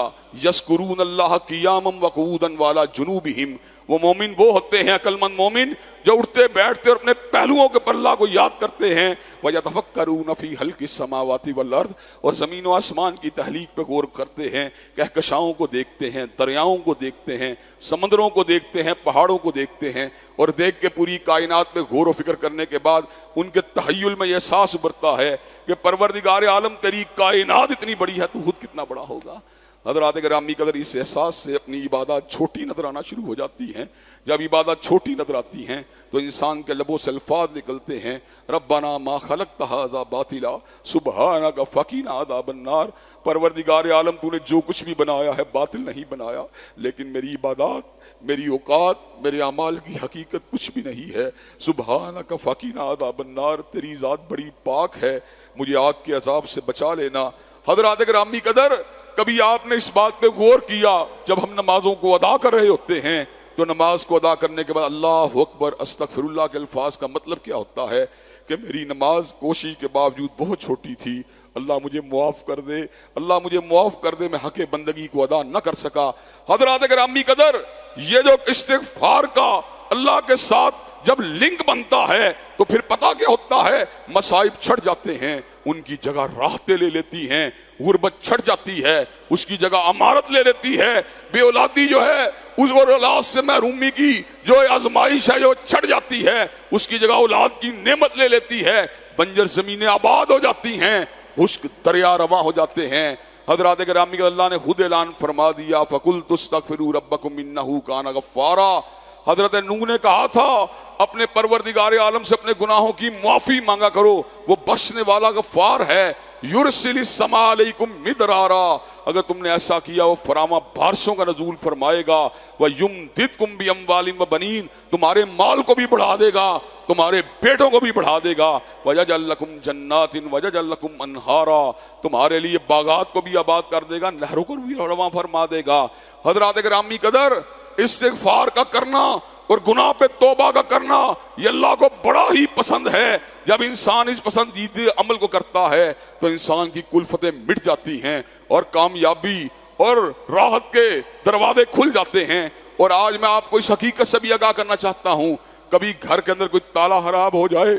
یذکرون اللہ قیاما وقعودا وعلی جنوبہم، وہ مومن وہ ہوتے ہیں عقل مند مومن جو اٹھتے بیٹھتے اور اپنے پہلوؤں کے پر اللہ کو یاد کرتے ہیں، وَيَتَفَكَّرُونَ فِي خَلْقِ السَّمَاوَاتِ وَالْأَرْضِ، اور زمین و آسمان کی تخلیق پہ غور کرتے ہیں، کہکشاؤں کو دیکھتے ہیں، دریاؤں کو دیکھتے ہیں، سمندروں کو دیکھتے ہیں، پہاڑوں کو دیکھتے ہیں، اور دیکھ کے پوری کائنات پہ غور و فکر کرنے کے بعد ان کے تخیل میں یہ احساس ابھرتا ہے کہ پروردگار عالم تیری کائنات اتنی بڑی ہے، تو خود کتنا بڑا ہوگا۔ حضرات گرامی قدر، اس احساس سے اپنی عبادات چھوٹی نظر آنا شروع ہو جاتی ہیں۔ جب عبادات چھوٹی نظر آتی ہیں تو انسان کے لبوں سے الفاظ نکلتے ہیں، ربنا ما خلقت ھذا باطلا سبحانک فقنا عذاب النار، پروردگار عالم تو نے جو کچھ بھی بنایا ہے باطل نہیں بنایا، لیکن میری عبادات، میری اوقات، میرے اعمال کی حقیقت کچھ بھی نہیں ہے، سبحانک فقنا عذاب النار، تیری ذات بڑی پاک ہے، مجھے آگ کے عذاب سے بچا لینا۔ حضرات گرامی قدر، کبھی آپ نے اس بات پہ غور کیا جب ہم نمازوں کو ادا کر رہے ہوتے ہیں تو نماز کو ادا کرنے کے بعد اللہ اکبر استغفر اللہ کے الفاظ کا مطلب کیا ہوتا ہے؟ کہ میری نماز کوشش کے باوجود بہت چھوٹی تھی، اللہ مجھے معاف کر دے، اللہ مجھے معاف کر دے، میں حق بندگی کو ادا نہ کر سکا۔ حضرات گرامی قدر، یہ جو استغفار کا اللہ کے ساتھ جب لنک بنتا ہے تو پھر پتہ کیا ہوتا ہے؟ مصائب چھٹ جاتے ہیں، ان کی جگہ راحتیں لے لیتی ہیں، غربت چھٹ جاتی ہے، اس کی جگہ امارت لے لیتی ہے، بے اولادی جو ہے اس اولاد سے محرومی کی جو آزمائش ہے جو چھٹ جاتی ہے، اس کی جگہ اولاد کی نعمت لے لیتی ہے، بنجر زمینیں آباد ہو جاتی ہیں، خشک دریا رواں ہو جاتے ہیں۔ حضرات گرامی اللہ نے خود اعلان فرما دیا، فَقُلْتُ اسْتَغْفِرُوا رَبَّكُمْ إِنَّهُ كَانَ غَفَّارًا۔ حضرت نوح نے کہا تھا اپنے پروردگار عالم سے اپنے گناہوں کی معافی مانگا کرو، وہ بخشنے والا غفار ہے۔ یرسل السماء علیکم مدرارا، اگر تم نے ایسا کیا وہ فراواں بارشوں کا نزول فرمائے گا، وَيُمْدِدْكُمْ بِأَمْوَالٍ وَبَنِينَ، تمہارے مال کو بھی بڑھا دے گا، تمہارے بیٹوں کو بھی بڑھا دے گا، وَيَجْعَلْ لَكُمْ جَنَّاتٍ وَيَجْعَلْ لَكُمْ أَنْهَارًا، تمہارے لیے باغات کو بھی آباد کر دے گا، نہروں کو بھی رواں فرما دے گا۔ حضرات گرامی قدر، استغفار کا کرنا اور گناہ پہ توبہ کا کرنا یہ اللہ کو بڑا ہی پسند ہے۔ جب انسان اس پسندیدہ عمل کو کرتا ہے تو انسان کی کلفتیں مٹ جاتی ہیں اور کامیابی اور راحت کے دروازے کھل جاتے ہیں۔ اور آج میں آپ کو اس حقیقت سے بھی آگاہ کرنا چاہتا ہوں، کبھی گھر کے اندر کوئی تالا خراب ہو جائے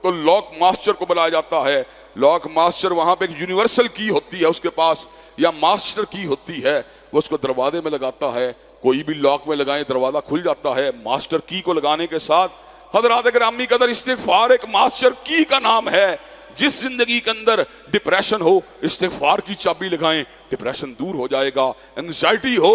تو لاک ماسٹر کو بلایا جاتا ہے۔ لاک ماسٹر وہاں پہ ایک یونیورسل کی ہوتی ہے اس کے پاس، یا ماسٹر کی ہوتی ہے، وہ اس کو دروازے میں لگاتا ہے، کوئی بھی لاک میں لگائیں دروازہ کھل جاتا ہے۔ ماسٹر کی کو لگانے کے ساتھ حضرات گرامی قدر، استغفار ایک ماسٹر کی کا نام ہے۔ جس زندگی کے اندر ڈپریشن ہو، استغفار کی چابی لگائیں، ڈپریشن دور ہو جائے گا۔ انگزائٹی ہو،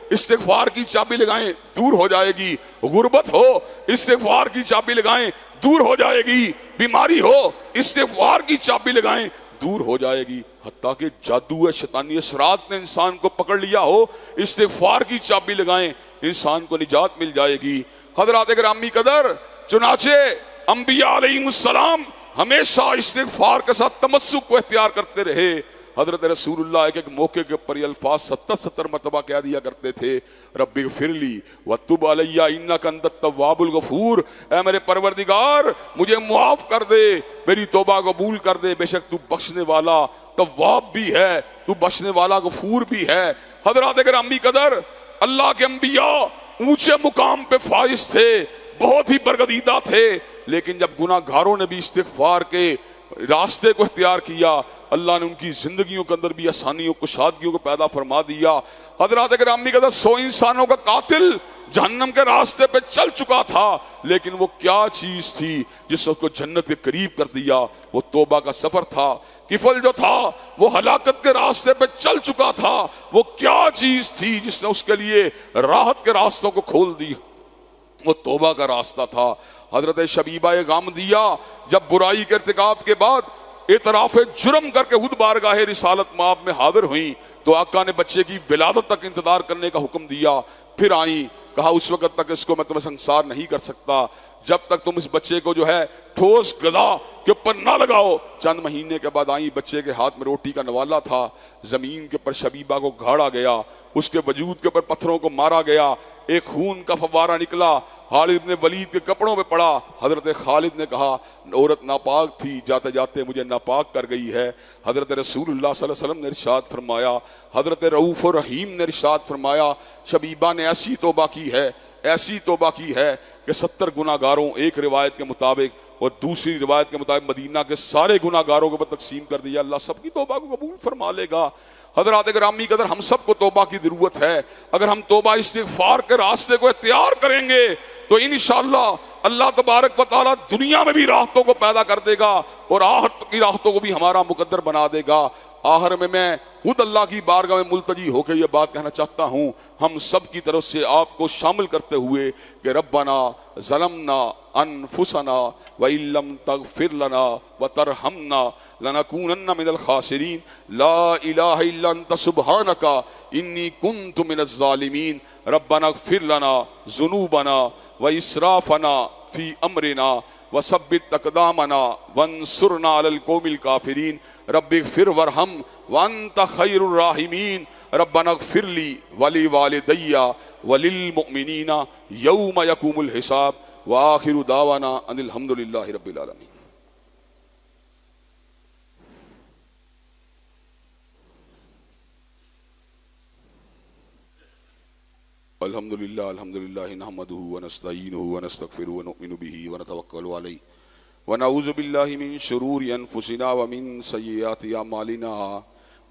استغفار کی چابی لگائیں، دور ہو جائے گی۔ غربت ہو، استغفار کی چابی لگائیں، دور ہو جائے گی۔ بیماری ہو، استغفار کی چابی لگائیں، دور ہو جائے گی۔ حتیٰ کہ جادو شیطانی اثرات نے انسان کو پکڑ لیا ہو، استغفار کی چابی لگائیں، انسان کو نجات مل جائے گی۔ حضرات گرامی قدر، چنانچہ انبیاء علیہم السلام ہمیشہ استغفار کے ساتھ تمسک کو اختیار کرتے رہے۔ حضرت رسول اللہ ایک موقع کے اوپر یہ الفاظ 70 مرتبہ کہہ دیا کرتے تھے، رب اغفر لی وتب علی انک انت التواب الغفور، اے میرے پروردگار مجھے معاف کر دے، میری توبہ قبول کر دے، بے شک تو بخشنے والا تواب بھی ہے، تو بخشنے والا غفور بھی ہے۔ حضرات گرامی قدر، اللہ کے انبیاء اونچے مقام پہ فائز تھے، بہت ہی برگزیدہ تھے، لیکن جب گناہ گاروں نے بھی استغفار کے راستے کو اختیار کیا، اللہ نے ان کی زندگیوں کے اندر بھی آسانیوں کشادگیوں کو پیدا فرما دیا۔ حضرات گرامی قدر، 100 انسانوں کا قاتل جہنم کے راستے پہ چل چکا تھا، لیکن وہ کیا چیز تھی جس نے اس کو جنت کے قریب کر دیا؟ وہ توبہ کا سفر تھا۔ کفل جو تھا وہ ہلاکت کے راستے پہ چل چکا تھا، وہ کیا چیز تھی جس نے اس کے لیے راحت کے راستوں کو کھول دی؟ وہ توبہ کا راستہ تھا۔ حضرت شبیبہ غامدیہ جب برائی کے ارتکاب کے بعد اعتراف جرم کر کے خود بارگاہ رسالت مآب میں حاضر ہوئیں تو آقا نے بچے کی ولادت تک انتظار کرنے کا حکم دیا۔ پھر آئیں، کہا اس وقت تک اس کو میں تمہیں سنسار نہیں کر سکتا جب تک تم اس بچے کو جو ہے ٹھوس غذا کے اوپر نہ لگاؤ۔ چند مہینے کے بعد آئی، بچے کے ہاتھ میں روٹی کا نوالا تھا، زمین کے اوپر شبیبہ کو گھاڑا گیا، اس کے وجود کے اوپر پتھروں کو مارا گیا، ایک خون کا فوارہ نکلا، خالد بن ولید کے کپڑوں پہ پڑا۔ حضرت خالد نے کہا عورت ناپاک تھی، جاتے جاتے مجھے ناپاک کر گئی ہے۔ حضرت رسول اللہ صلی اللہ علیہ وسلم نے ارشاد فرمایا، حضرت رؤوف و رحیم نے ارشاد فرمایا، شبیبہ نے ایسی توبہ کی ہے، ایسی توبہ کی ہے کہ 70 گناہگاروں، ایک روایت کے مطابق اور دوسری روایت کے مطابق مدینہ کے سارے گناہگاروں کو تقسیم کر دیا، اللہ سب کی توبہ کو قبول فرما لے گا۔ حضرات گرامی قدر، ہم سب کو توبہ کی ضرورت ہے۔ اگر ہم توبہ استغفار کے راستے کو اختیار کریں گے تو انشاءاللہ اللہ تبارک و تعالیٰ دنیا میں بھی راحتوں کو پیدا کر دے گا اور آخرت کی راحتوں کو بھی ہمارا مقدر بنا دے گا۔ آخر میں خود اللہ کی بارگاہ میں ملتجی ہو کے یہ بات کہنا چاہتا ہوں، ہم سب کی طرف سے آپ کو شامل کرتے ہوئے کہ ربنا ظلمنا انفسنا وَإِن لَّمْ تَغْفِرْ لَنَا وَتَرْحَمْنَا لَنَكُونَنَّ مِنَ الْخَاسِرِينَ لَا إِلَٰهَ إِلَّا أَنتَ سُبْحَانَكَ إِنِّي كُنتُ مِنَ الظَّالِمِينَ رَبَّنَا اغْفِرْ لَنَا ذُنُوبَنَا وَإِسْرَافَنَا فِي أَمْرِنَا وَثَبِّتْ أَقْدَامَنَا وَانصُرْنَا عَلَى الْقَوْمِ الْكَافِرِينَ رَبِّ اغْفِرْ وَارْحَمْ وَأَنتَ خَيْرُ الرَّاحِمِينَ رَبَّنَا اغْفِرْ لِي وَلِوَالِدَيَّ وَلِلْمُؤْمِنِينَ يَوْمَ يَقُومُ الْحِسَابُ وآخر دعوانا ان الحمد للہ رب العالمین۔ الحمد للہ نحمده ونستعینه ونستغفره ونؤمن به ونتوکل علیہ ونعوذ باللہ من شرور انفسنا ومن سیئات اعمالنا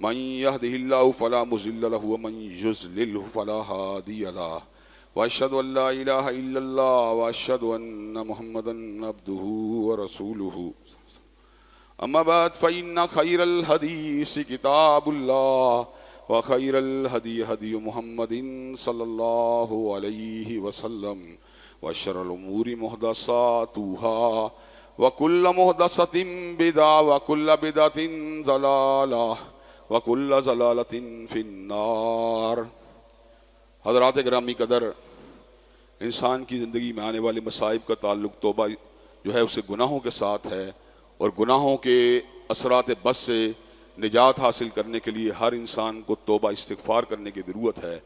من يهده الله فلا مضل له ومن يضلل فلا هادي له واشهد ان لا اله الا الله واشهد ان محمدا عبده ورسوله اما بعد فان خير الحديث كتاب الله وخير الهدي هدي محمد صلى الله عليه وسلم وشر الامور محدثاتها وكل محدثة بدعة وكل بدعة ضلالة وكل ضلالة في النار۔ حضرات گرامی قدر، انسان کی زندگی میں آنے والے مصائب کا تعلق توبہ جو ہے اسے گناہوں کے ساتھ ہے، اور گناہوں کے اثرات بس سے نجات حاصل کرنے کے لیے ہر انسان کو توبہ استغفار کرنے کی ضرورت ہے۔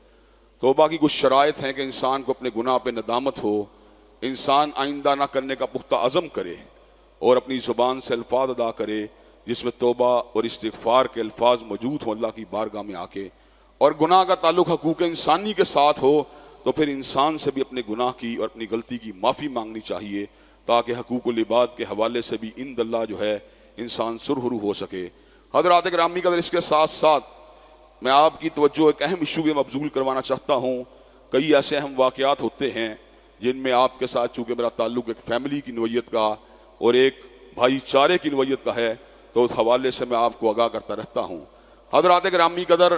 توبہ کی کچھ شرائط ہیں کہ انسان کو اپنے گناہ پہ ندامت ہو، انسان آئندہ نہ کرنے کا پختہ عزم کرے اور اپنی زبان سے الفاظ ادا کرے جس میں توبہ اور استغفار کے الفاظ موجود ہوں اللہ کی بارگاہ میں آ کے، اور گناہ کا تعلق حقوق انسانی کے ساتھ ہو تو پھر انسان سے بھی اپنے گناہ کی اور اپنی غلطی کی معافی مانگنی چاہیے تاکہ حقوق العباد کے حوالے سے بھی عند اللہ جو ہے انسان سرخرو ہو سکے۔ حضرات گرامی قدر، اس کے ساتھ ساتھ میں آپ کی توجہ ایک اہم ایشو میں مبذول کروانا چاہتا ہوں۔ کئی ایسے اہم واقعات ہوتے ہیں جن میں آپ کے ساتھ چونکہ میرا تعلق ایک فیملی کی نوعیت کا اور ایک بھائی چارے کی نوعیت کا ہے تو اس حوالے سے میں آپ کو آگاہ کرتا رہتا ہوں۔ حضرات گرامی قدر،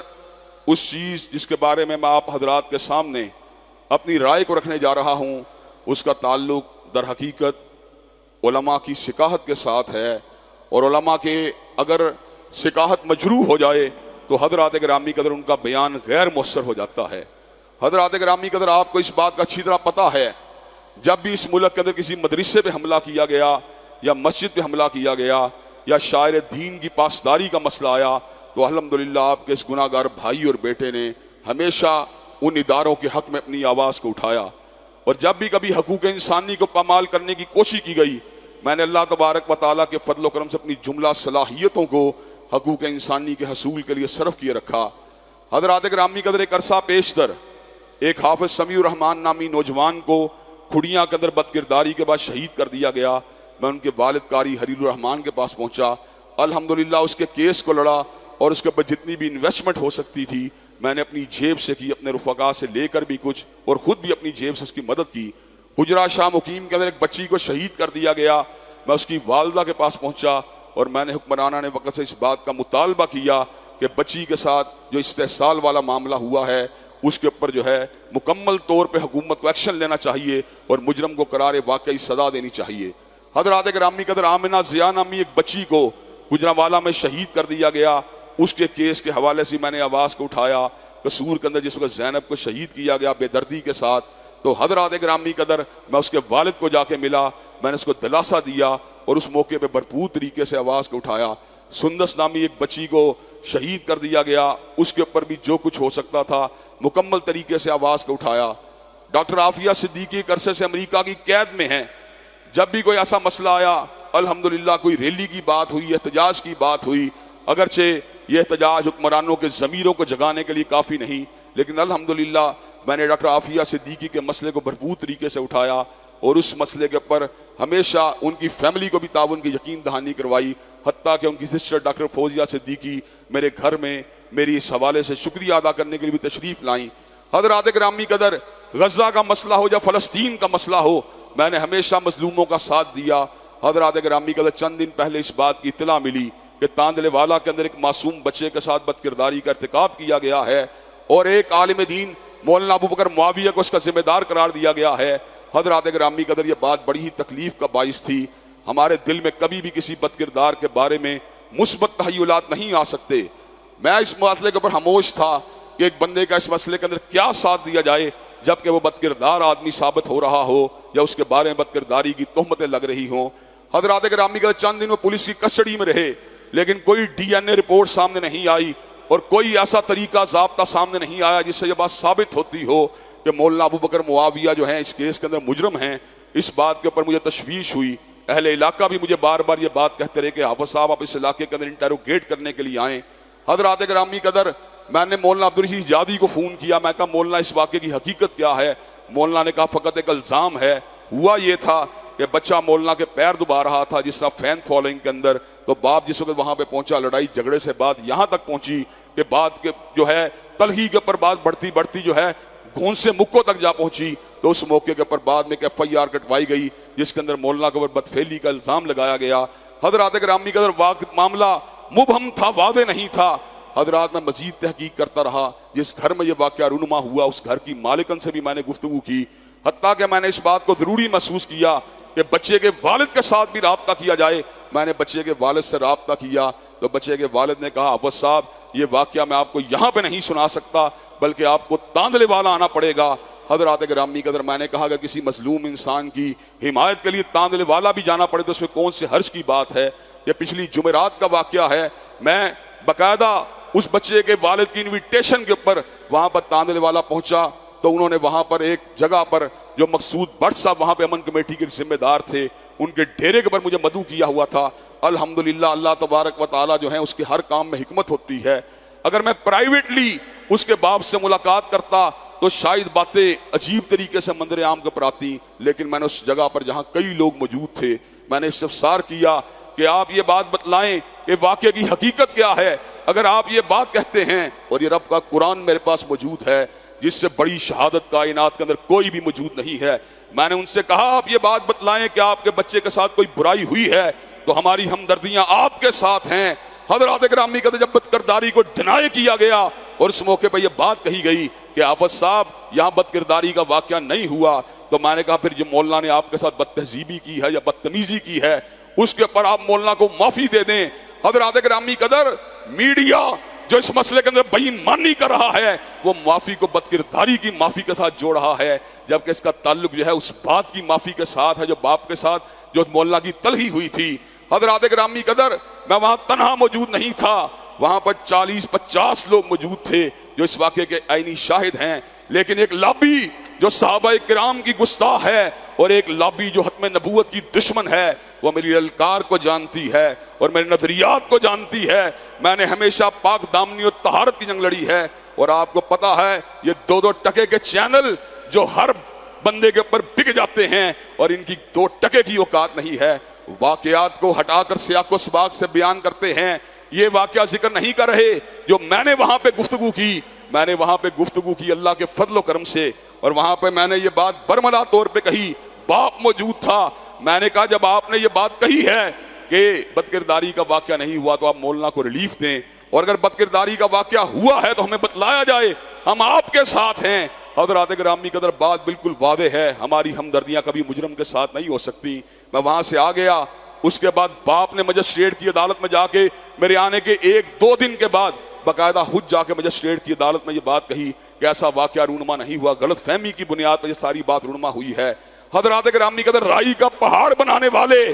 اس چیز جس کے بارے میں آپ حضرات کے سامنے اپنی رائے کو رکھنے جا رہا ہوں اس کا تعلق در حقیقت علماء کی سکاحت کے ساتھ ہے، اور علماء کے اگر سکاحت مجروح ہو جائے تو حضرات گرامی قدر ان کا بیان غیر مؤثر ہو جاتا ہے۔ حضرات گرامی قدر، آپ کو اس بات کا اچھی طرح پتہ ہے جب بھی اس ملک کے اندر کسی مدرسے پہ حملہ کیا گیا یا مسجد پہ حملہ کیا گیا یا شاعر دین کی پاسداری کا مسئلہ آیا تو الحمدللہ آپ کے اس گناہ گار بھائی اور بیٹے نے ہمیشہ ان اداروں کے حق میں اپنی آواز کو اٹھایا، اور جب بھی کبھی حقوق انسانی کو پامال کرنے کی کوشش کی گئی میں نے اللہ تبارک و تعالیٰ کے فضل و کرم سے اپنی جملہ صلاحیتوں کو حقوق انسانی کے حصول کے لیے صرف کیے رکھا۔ حضرات گرامی قدر، ایک عرصہ پیشتر ایک حافظ سمیع الرحمان نامی نوجوان کو کھڑیاں کے اندر بد کرداری کے بعد شہید کر دیا گیا۔ میں ان کے والد قاری حلیل الرحمان کے پاس پہنچا، الحمدللہ اس کے کیس کو لڑا اور اس کے اوپر جتنی بھی انویسٹمنٹ ہو سکتی تھی میں نے اپنی جیب سے کی، اپنے رفقا سے لے کر بھی کچھ، اور خود بھی اپنی جیب سے اس کی مدد کی۔ حجرہ شاہ مقیم کے اندر ایک بچی کو شہید کر دیا گیا، میں اس کی والدہ کے پاس پہنچا اور میں نے حکمرانہ نے وقت سے اس بات کا مطالبہ کیا کہ بچی کے ساتھ جو استحصال والا معاملہ ہوا ہے اس کے اوپر جو ہے مکمل طور پہ حکومت کو ایکشن لینا چاہیے اور مجرم کو قرار واقعی سزا دینی چاہیے۔ حضرات گرامی قدر، آمنہ ضیاء نامی ایک بچی کو گجرانوالہ میں شہید کر دیا گیا، اس کے کیس کے حوالے سے میں نے آواز کو اٹھایا۔ قصور کے اندر جس وقت زینب کو شہید کیا گیا بے دردی کے ساتھ تو حضرات گرامی قدر میں اس کے والد کو جا کے ملا، میں نے اس کو دلاسا دیا اور اس موقع پہ بھرپور طریقے سے آواز کو اٹھایا۔ سندس نامی ایک بچی کو شہید کر دیا گیا، اس کے اوپر بھی جو کچھ ہو سکتا تھا مکمل طریقے سے آواز کو اٹھایا۔ ڈاکٹر عافیہ صدیقی ایک عرصے سے امریکہ کی قید میں ہیں، جب بھی کوئی ایسا مسئلہ آیا الحمدللہ کوئی ریلی کی بات ہوئی، احتجاج کی بات ہوئی، اگرچہ یہ احتجاج حکمرانوں کے ضمیروں کو جگانے کے لیے کافی نہیں، لیکن الحمدللہ میں نے ڈاکٹر عافیہ صدیقی کے مسئلے کو بھرپور طریقے سے اٹھایا اور اس مسئلے کے اوپر ہمیشہ ان کی فیملی کو بھی تعاون کی یقین دہانی کروائی، حتیٰ کہ ان کی سسٹر ڈاکٹر فوزیہ صدیقی میرے گھر میں میری اس حوالے سے شکریہ ادا کرنے کے لیے بھی تشریف لائیں۔ حضرات گرامی قدر، غزہ کا مسئلہ ہو یا فلسطین کا مسئلہ ہو، میں نے ہمیشہ مظلوموں کا ساتھ دیا۔ حضرات گرامی قدر، چند دن پہلے اس بات کی اطلاع ملی کہ تاندلے والا کے اندر ایک معصوم بچے کے ساتھ بدکرداری کا ارتکاب کیا گیا ہے اور ایک عالم دین مولانا ابو بکر معاویہ کو اس کا ذمہ دار قرار دیا گیا ہے۔ حضرات گرامی قدر، یہ بات بڑی ہی تکلیف کا باعث تھی۔ ہمارے دل میں کبھی بھی کسی بدکردار کے بارے میں مثبت تخیلات نہیں آ سکتے۔ میں اس مسئلے کے اوپر خاموش تھا کہ ایک بندے کا اس مسئلے کے اندر کیا ساتھ دیا جائے جبکہ وہ بدکردار آدمی ثابت ہو رہا ہو یا اس کے بارے میں بدکرداری کی تہمتیں لگ رہی ہوں۔ حضرات گرامی قدر، چند دن وہ پولیس کی کسٹڈی میں رہے لیکن کوئی ڈی این اے رپورٹ سامنے نہیں آئی اور کوئی ایسا طریقہ ضابطہ سامنے نہیں آیا جس سے یہ بات ثابت ہوتی ہو کہ مولانا ابو بکر معاویہ جو ہیں اس کیس کے اندر مجرم ہیں۔ اس بات کے اوپر مجھے تشویش ہوئی۔ اہل علاقہ بھی مجھے بار بار یہ بات کہتے رہے کہ حافظ صاحب آپ اس علاقے کے اندر انٹیروگیٹ کرنے کے لیے آئیں۔ حضرات گرامی قدر، میں نے مولانا عبدالرشید جادی کو فون کیا، میں کہا مولانا اس واقعے کی حقیقت کیا ہے؟ مولانا نے کہا فقط ایک الزام ہے، ہوا یہ تھا کہ بچہ مولانا کے پیر دبا رہا تھا جس طرح فین فالوئنگ کے اندر، تو باپ جس وقت وہاں پہ پہنچا، لڑائی جھگڑے سے بات یہاں تک پہنچی کہ بات کے جو ہے تلخی کے اوپر بات بڑھتی بڑھتی جو ہے گھون سے مکوں تک جا پہنچی، تو اس موقع کے اوپر بعد میں ایک ایف آئی آر کٹوائی گئی جس کے اندر مولانا کے اوپر بدفعلی کا الزام لگایا گیا۔ حضرات گرامی قدر، معاملہ مبہم تھا، واضح نہیں تھا۔ حضرات، میں مزید تحقیق کرتا رہا۔ جس گھر میں یہ واقعہ رونما ہوا اس گھر کی مالکن سے بھی میں نے گفتگو کی، حتیٰ کہ میں نے اس بات کو ضروری محسوس کیا کہ بچے کے والد کے ساتھ بھی رابطہ کیا جائے۔ میں نے بچے کے والد سے رابطہ کیا تو بچے کے والد نے کہا حافظ صاحب یہ واقعہ میں آپ کو یہاں پہ نہیں سنا سکتا بلکہ آپ کو تاندلے والا آنا پڑے گا۔ حضرات گرامی قدر، میں نے کہا اگر کسی مظلوم انسان کی حمایت کے لیے تاندلے والا بھی جانا پڑے تو اس میں کون سے حرج کی بات ہے؟ یہ پچھلی جمعرات کا واقعہ ہے۔ میں باقاعدہ اس بچے کے والد کی انویٹیشن کے اوپر وہاں پر تاندلے والا پہنچا تو انہوں نے وہاں پر ایک جگہ پر جو مقصود بٹ صاحب وہاں پہ امن کمیٹی کے ذمہ دار تھے، ان کے ڈیرے کے اوپر مجھے مدعو کیا ہوا تھا۔ الحمدللہ اللہ تبارک و تعالی جو ہے اس کے ہر کام میں حکمت ہوتی ہے۔ اگر میں پرائیویٹلی اس کے باپ سے ملاقات کرتا تو شاید باتیں عجیب طریقے سے منظر عام کے پر آتی، لیکن میں نے اس جگہ پر جہاں کئی لوگ موجود تھے میں نے استفسار کیا کہ آپ یہ بات بتلائیں کہ واقعے کی حقیقت کیا ہے۔ اگر آپ یہ بات کہتے ہیں اور یہ رب کا قرآن میرے پاس موجود ہے جس سے بڑی شہادت کائنات کے اندر کوئی بھی موجود نہیں ہے، میں نے ان سے کہا آپ یہ بات بتلائیں کہ آپ کے بچے کے ساتھ کوئی برائی ہوئی ہے تو ہماری ہمدردیاں آپ کے ساتھ ہیں۔ حضرات گرامی قدر، جب بدکرداری کو ڈینائی کیا گیا اور اس موقع پہ یہ بات کہی گئی کہ حافظ صاحب یہاں بدکرداری کا واقعہ نہیں ہوا، تو میں نے کہا پھر جو مولانا نے آپ کے ساتھ بد تہذیبی کی ہے یا بدتمیزی کی ہے اس کے اوپر آپ مولانا کو معافی دے دیں۔ حضرات گرامی قدر، میڈیا جو اس مسئلے کے اندر بے ایمانی کر رہا ہے وہ معافی کو بدکرداری کی معافی کے ساتھ جوڑ رہا ہے، جبکہ اس کا تعلق جو ہے اس بات کی معافی کے ساتھ ہے جو باپ کے ساتھ جو مولانا کی تلخی ہوئی تھی۔ حضرات گرامی قدر، میں وہاں تنہا موجود نہیں تھا، وہاں پر 40-50 لوگ موجود تھے جو اس واقعے کے عینی شاہد ہیں، لیکن ایک لابی جو صحابہ کرام کی گستاخ ہے اور ایک لابی جو ختم نبوت کی دشمن ہے وہ میری الکار کو جانتی ہے اور میرے نظریات کو جانتی ہے۔ میں نے ہمیشہ پاک دامنی اور طہارت کی جنگ لڑی ہے، اور آپ کو پتا ہے یہ 2-2 ٹکے کے چینل جو ہر بندے کے اوپر بک جاتے ہیں اور ان کی 2 ٹکے کی اوقات نہیں ہے، واقعات کو ہٹا کر سیاق و سباق سے بیان کرتے ہیں۔ یہ واقعہ ذکر نہیں کر رہے جو میں نے وہاں پہ گفتگو کی، میں نے وہاں پہ گفتگو کی اللہ کے فضل و کرم سے، اور وہاں پہ میں نے یہ بات برملا طور پہ کہی، باپ موجود تھا۔ میں نے کہا جب آپ نے یہ بات کہی ہے کہ بدکرداری کا واقعہ نہیں ہوا تو آپ مولانا کو ریلیف دیں، اور اگر بدکرداری کا واقعہ ہوا ہے تو ہمیں بتلایا جائے، ہم آپ کے ساتھ ہیں۔ حضرات گرامی قدر، بات بالکل واضح ہے، ہماری ہمدردیاں کبھی مجرم کے ساتھ نہیں ہو سکتی۔ میں وہاں سے آ گیا، اس کے بعد باپ نے مجسٹریٹ کی عدالت میں جا کے میرے آنے کے 1-2 دن کے بعد باقاعدہ خود جا کے مجسٹریٹ کی عدالت میں یہ بات کہی کہ ایسا واقعہ رونما نہیں ہوا، غلط فہمی کی بنیاد پر یہ ساری بات رونما ہوئی ہے۔ حضرات گرامی قدر، رائی کا پہاڑ بنانے والے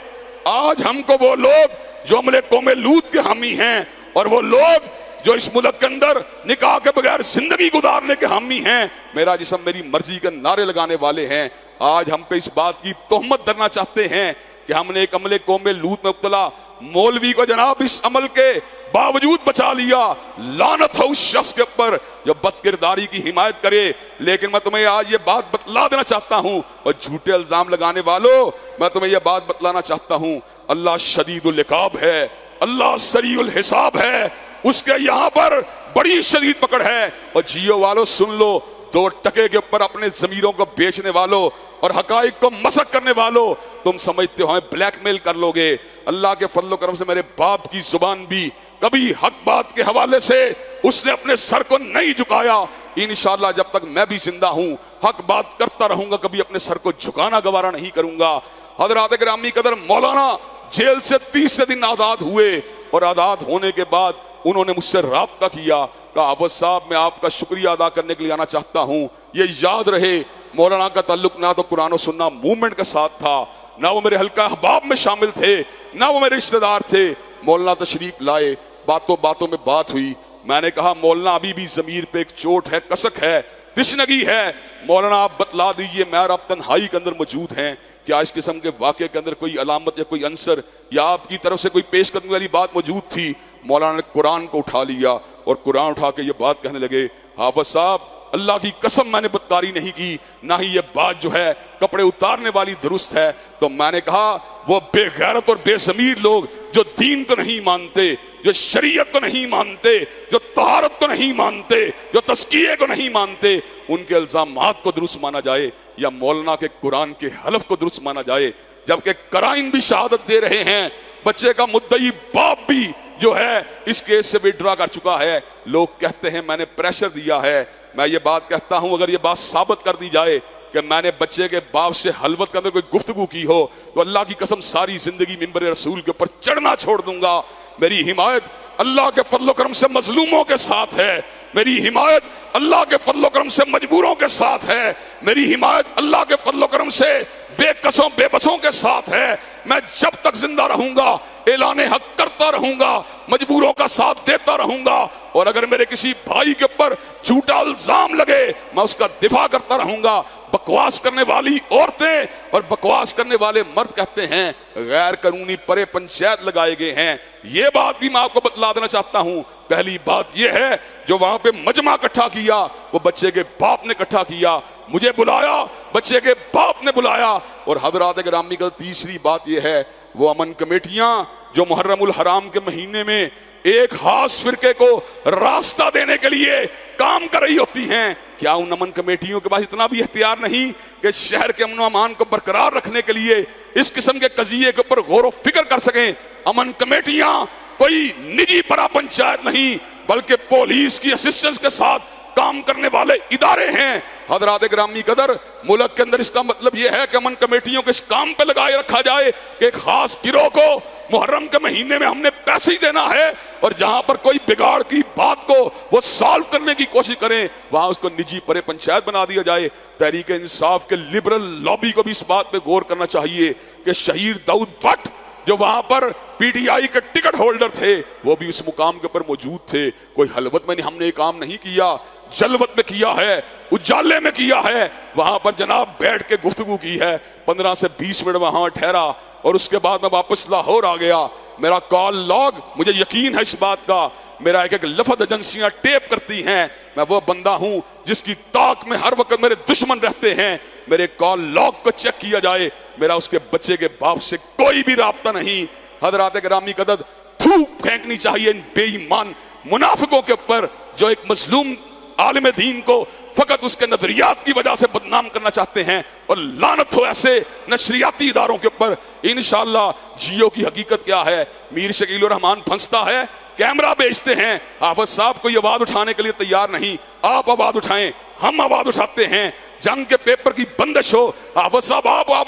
آج ہم کو وہ لوگ جو عمل قوم لوط کے حامی ہیں، اور وہ لوگ جو اس ملک کے اندر نکاح کے بغیر زندگی گزارنے کے حامی ہیں، میرا جسم میری مرضی کے نعرے لگانے والے ہیں، آج ہم پہ اس بات کی تہمت دھرنا چاہتے ہیں کہ ہم نے ایک عمل قوم لوط میں مبتلا مولوی کو جناب اس عمل کے باوجود بچا لیا۔ لعنت ہو اس شخص کے اوپر جو بد کرداری کی حمایت کرے۔ لیکن میں تمہیں آج یہ بات بتلا دینا چاہتا ہوں، اور جھوٹے الزام لگانے والوں میں تمہیں یہ بات بتلانا چاہتا ہوں، اللہ شدید العقاب ہے، اللہ سریع الحساب ہے، اس کے یہاں پر بڑی شدید پکڑ ہے۔ اور جیو والو سن لو، 2 ٹکے کے اوپر اپنے ضمیروں کو بیچنے والوں اور حقائق کو مسخ کرنے والوں، تم سمجھتے ہو ہمیں بلیک میل کر لو گے؟ اللہ کے فضل و کرم سے میرے باپ کی زبان بھی کبھی حق بات کے حوالے سے اس نے اپنے سر کو نہیں جھکایا۔ انشاءاللہ جب تک میں بھی زندہ ہوں حق بات کرتا رہوں گا، کبھی اپنے سر کو جھکانا گوارا نہیں کروں گا۔ حضرات گرامی قدر، مولانا جیل سے 30 دن آزاد ہوئے، اور آزاد ہونے کے بعد انہوں نے مجھ سے رابطہ کیا، کہا حافظ صاحب میں آپ کا شکریہ ادا کرنے کے لیے آنا چاہتا ہوں۔ یہ یاد رہے مولانا کا تعلق نہ تو قرآن و سنہ موومنٹ کے ساتھ تھا، نہ وہ میرے حلقہ احباب میں شامل تھے، نہ وہ میرے رشتہ دار تھے۔ مولانا تشریف لائے، باتوں باتوں میں بات ہوئی، میں نے کہا مولانا ابھی بھی ضمیر پہ ایک چوٹ ہے، کسک ہے، تشنگی ہے، مولانا آپ بتلا دیجئے میں اور آپ تنہائی کے اندر موجود ہیں، کیا اس قسم کے واقعے کے اندر کوئی علامت یا کوئی عنصر یا آپ کی طرف سے کوئی پیش قدمی والی بات موجود تھی؟ مولانا نے قرآن کو اٹھا لیا اور قرآن اٹھا کے یہ بات کہنے لگے، حافظ صاحب اللہ کی قسم میں نے بدکاری نہیں کی، نہ ہی یہ بات جو ہے کپڑے اتارنے والی درست ہے۔ تو میں نے کہا وہ بے غیرت اور بے ضمیر لوگ جو دین کو نہیں مانتے، جو شریعت کو نہیں مانتے، جو طہارت کو نہیں مانتے، جو تزکیے کو نہیں مانتے، ان کے الزامات کو درست مانا جائے یا مولانا کے قرآن کے حلف کو درست مانا جائے؟ جبکہ قرائن بھی شہادت دے رہے ہیں، بچے کا مدعی باپ بھی جو ہے اس کیس سے وڈرا کر چکا ہے۔ لوگ کہتے ہیں میں نے پریشر دیا ہے، میں یہ بات کہتا ہوں اگر یہ بات ثابت کر دی جائے کہ میں نے بچے کے باپ سے حلوت کے اندر کوئی گفتگو کی ہو تو اللہ کی قسم ساری زندگی منبر رسول کے اوپر چڑھنا چھوڑ دوں گا۔ میری حمایت اللہ کے فضل و کرم سے مظلوموں کے ساتھ ہے، میری حمایت اللہ کے فضل و کرم سے مجبوروں کے ساتھ ہے، میری حمایت اللہ کے فضل و کرم سے بے قصوں بے بسوں کے ساتھ ہے۔ میں جب تک زندہ رہوں گا اعلان حق کرتا رہوں گا، مجبوروں کا ساتھ دیتا رہوں گا، اور اگر میرے کسی بھائی کے اوپر جھوٹا الزام لگے میں اس کا دفاع کرتا رہوں گا۔ بکواس کرنے والی عورتیں اور بکواس کرنے والے مرد کہتے ہیں غیر قانونی پرے پنچایت لگائے گئے ہیں، یہ بات بھی میں آپ کو بتلا دینا چاہتا ہوں۔ پہلی بات یہ ہے جو وہاں پہ مجمع اکٹھا کیا وہ بچے کے باپ نے اکٹھا کیا، مجھے بلایا، بچے کے باپ نے بلایا۔ اور حضرات گرامی کا تیسری بات یہ ہے وہ امن کمیٹیاں جو محرم الحرام کے مہینے میں ایک خاص فرقے کو راستہ دینے کے لیے کام کر رہی ہوتی ہیں، کیا ان امن کمیٹیوں کے پاس اتنا بھی اختیار نہیں کہ شہر کے امن و امان کو برقرار رکھنے کے لیے اس قسم کے قضیے کے اوپر غور و فکر کر سکیں؟ امن کمیٹیاں کوئی نجی پرا پنچایت نہیں بلکہ پولیس کی اسسٹنس کے ساتھ کام کرنے والے ادارے ہیں۔ حضرات گرامی قدر، ملک کے اندر اس کا مطلب یہ ہے کہ امن کمیٹیوں کو اس کام پہ لگائے رکھا جائے کہ ایک خاص گروہ کو محرم کے مہینے میں ہم نے پیسے ہی دینا ہے، اور جہاں پر کوئی بگاڑ کی بات کو وہ سالو کرنے کی کوشش کریں وہاں اس کو نجی پرے پنچایت بنا دیا جائے۔ تحریک انصاف کے لبرل لابی کو بھی اس بات پہ غور کرنا چاہیے کہ شہید داؤد بٹ جو وہاں پر پی ٹی آئی کے ٹکٹ ہولڈر تھے وہ بھی اس مقام کے اوپر موجود تھے۔ کوئی حلوت میں ہم نے یہ کام نہیں کیا، جلوت میں کیا ہے، اجالے میں کیا ہے، وہاں پر جناب بیٹھ کے گفتگو کی ہے، 15 سے 20 منٹ وہاں ٹھہرا اور اس کے بعد میں واپس لاہور آ گیا۔ میرا کال لاگ، مجھے یقین ہے اس بات کا، میرا ایک لفظ ایجنسیاں ٹیپ کرتی ہیں، میں وہ بندہ ہوں جس کی طاق میں ہر وقت میرے دشمن رہتے ہیں۔ میرے کال لاگ کو چیک کیا جائے، میرا اس کے بچے کے باپ سے کوئی بھی رابطہ نہیں۔ حضرات گرامی قدر، تھوک پھینکنی چاہیے ان بے ایمان منافقوں کے اوپر جو ایک مظلوم عالم دین کو فقط اس کے نظریات کی وجہ سے بدنام کرنا چاہتے ہیں، اور لعنت ہو ایسے نشریاتی اداروں کے اوپر۔ انشاءاللہ جیو کی حقیقت کیا ہے؟ میر شکیل الرحمان پھنستا ہے، کیمرہ بیچتے ہیں، حافظ صاحب کوئی آواز اٹھانے کے لیے تیار نہیں، آپ آواز اٹھائیں، ہم آواز اٹھاتے ہیں۔ جنگ کے پیپر کی بندش ہو، آواز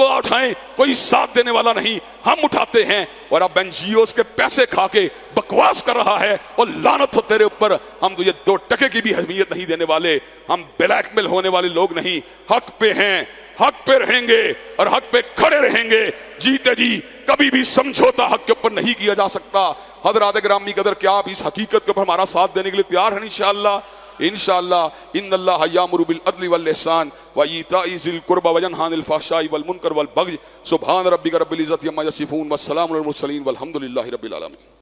اٹھائیں، کوئی ساتھ دینے والا نہیں، ہم اٹھاتے ہیں۔ اور اب این جی اوز کے پیسے کھا کے بکواس کر رہا ہے، اور لعنت ہو تیرے اوپر، ہم تجھے 2 ٹکے کی بھی اہمیت نہیں دینے والے، ہم بلیک میل ہونے والے لوگ نہیں، حق پہ ہیں، حق پہ رہیں گے اور حق پہ کھڑے رہیں گے، جیتے جی کبھی بھی سمجھوتا حق کے اوپر نہیں کیا جا سکتا۔ حضرات گرامی قدر، کیا آپ اس حقیقت کے اوپر ہمارا ساتھ دینے کے لیے تیار ہیں؟ انشاءاللہ انشاءاللہ ان اللہ یامر بالعدل والاحسان وایتاء ذی القربى وینہی عن الفحشاء والمنکر والبغی سبحان ربک رب العزۃ عما یصفون والسلام علی المرسلین والحمد للہ رب العالمین۔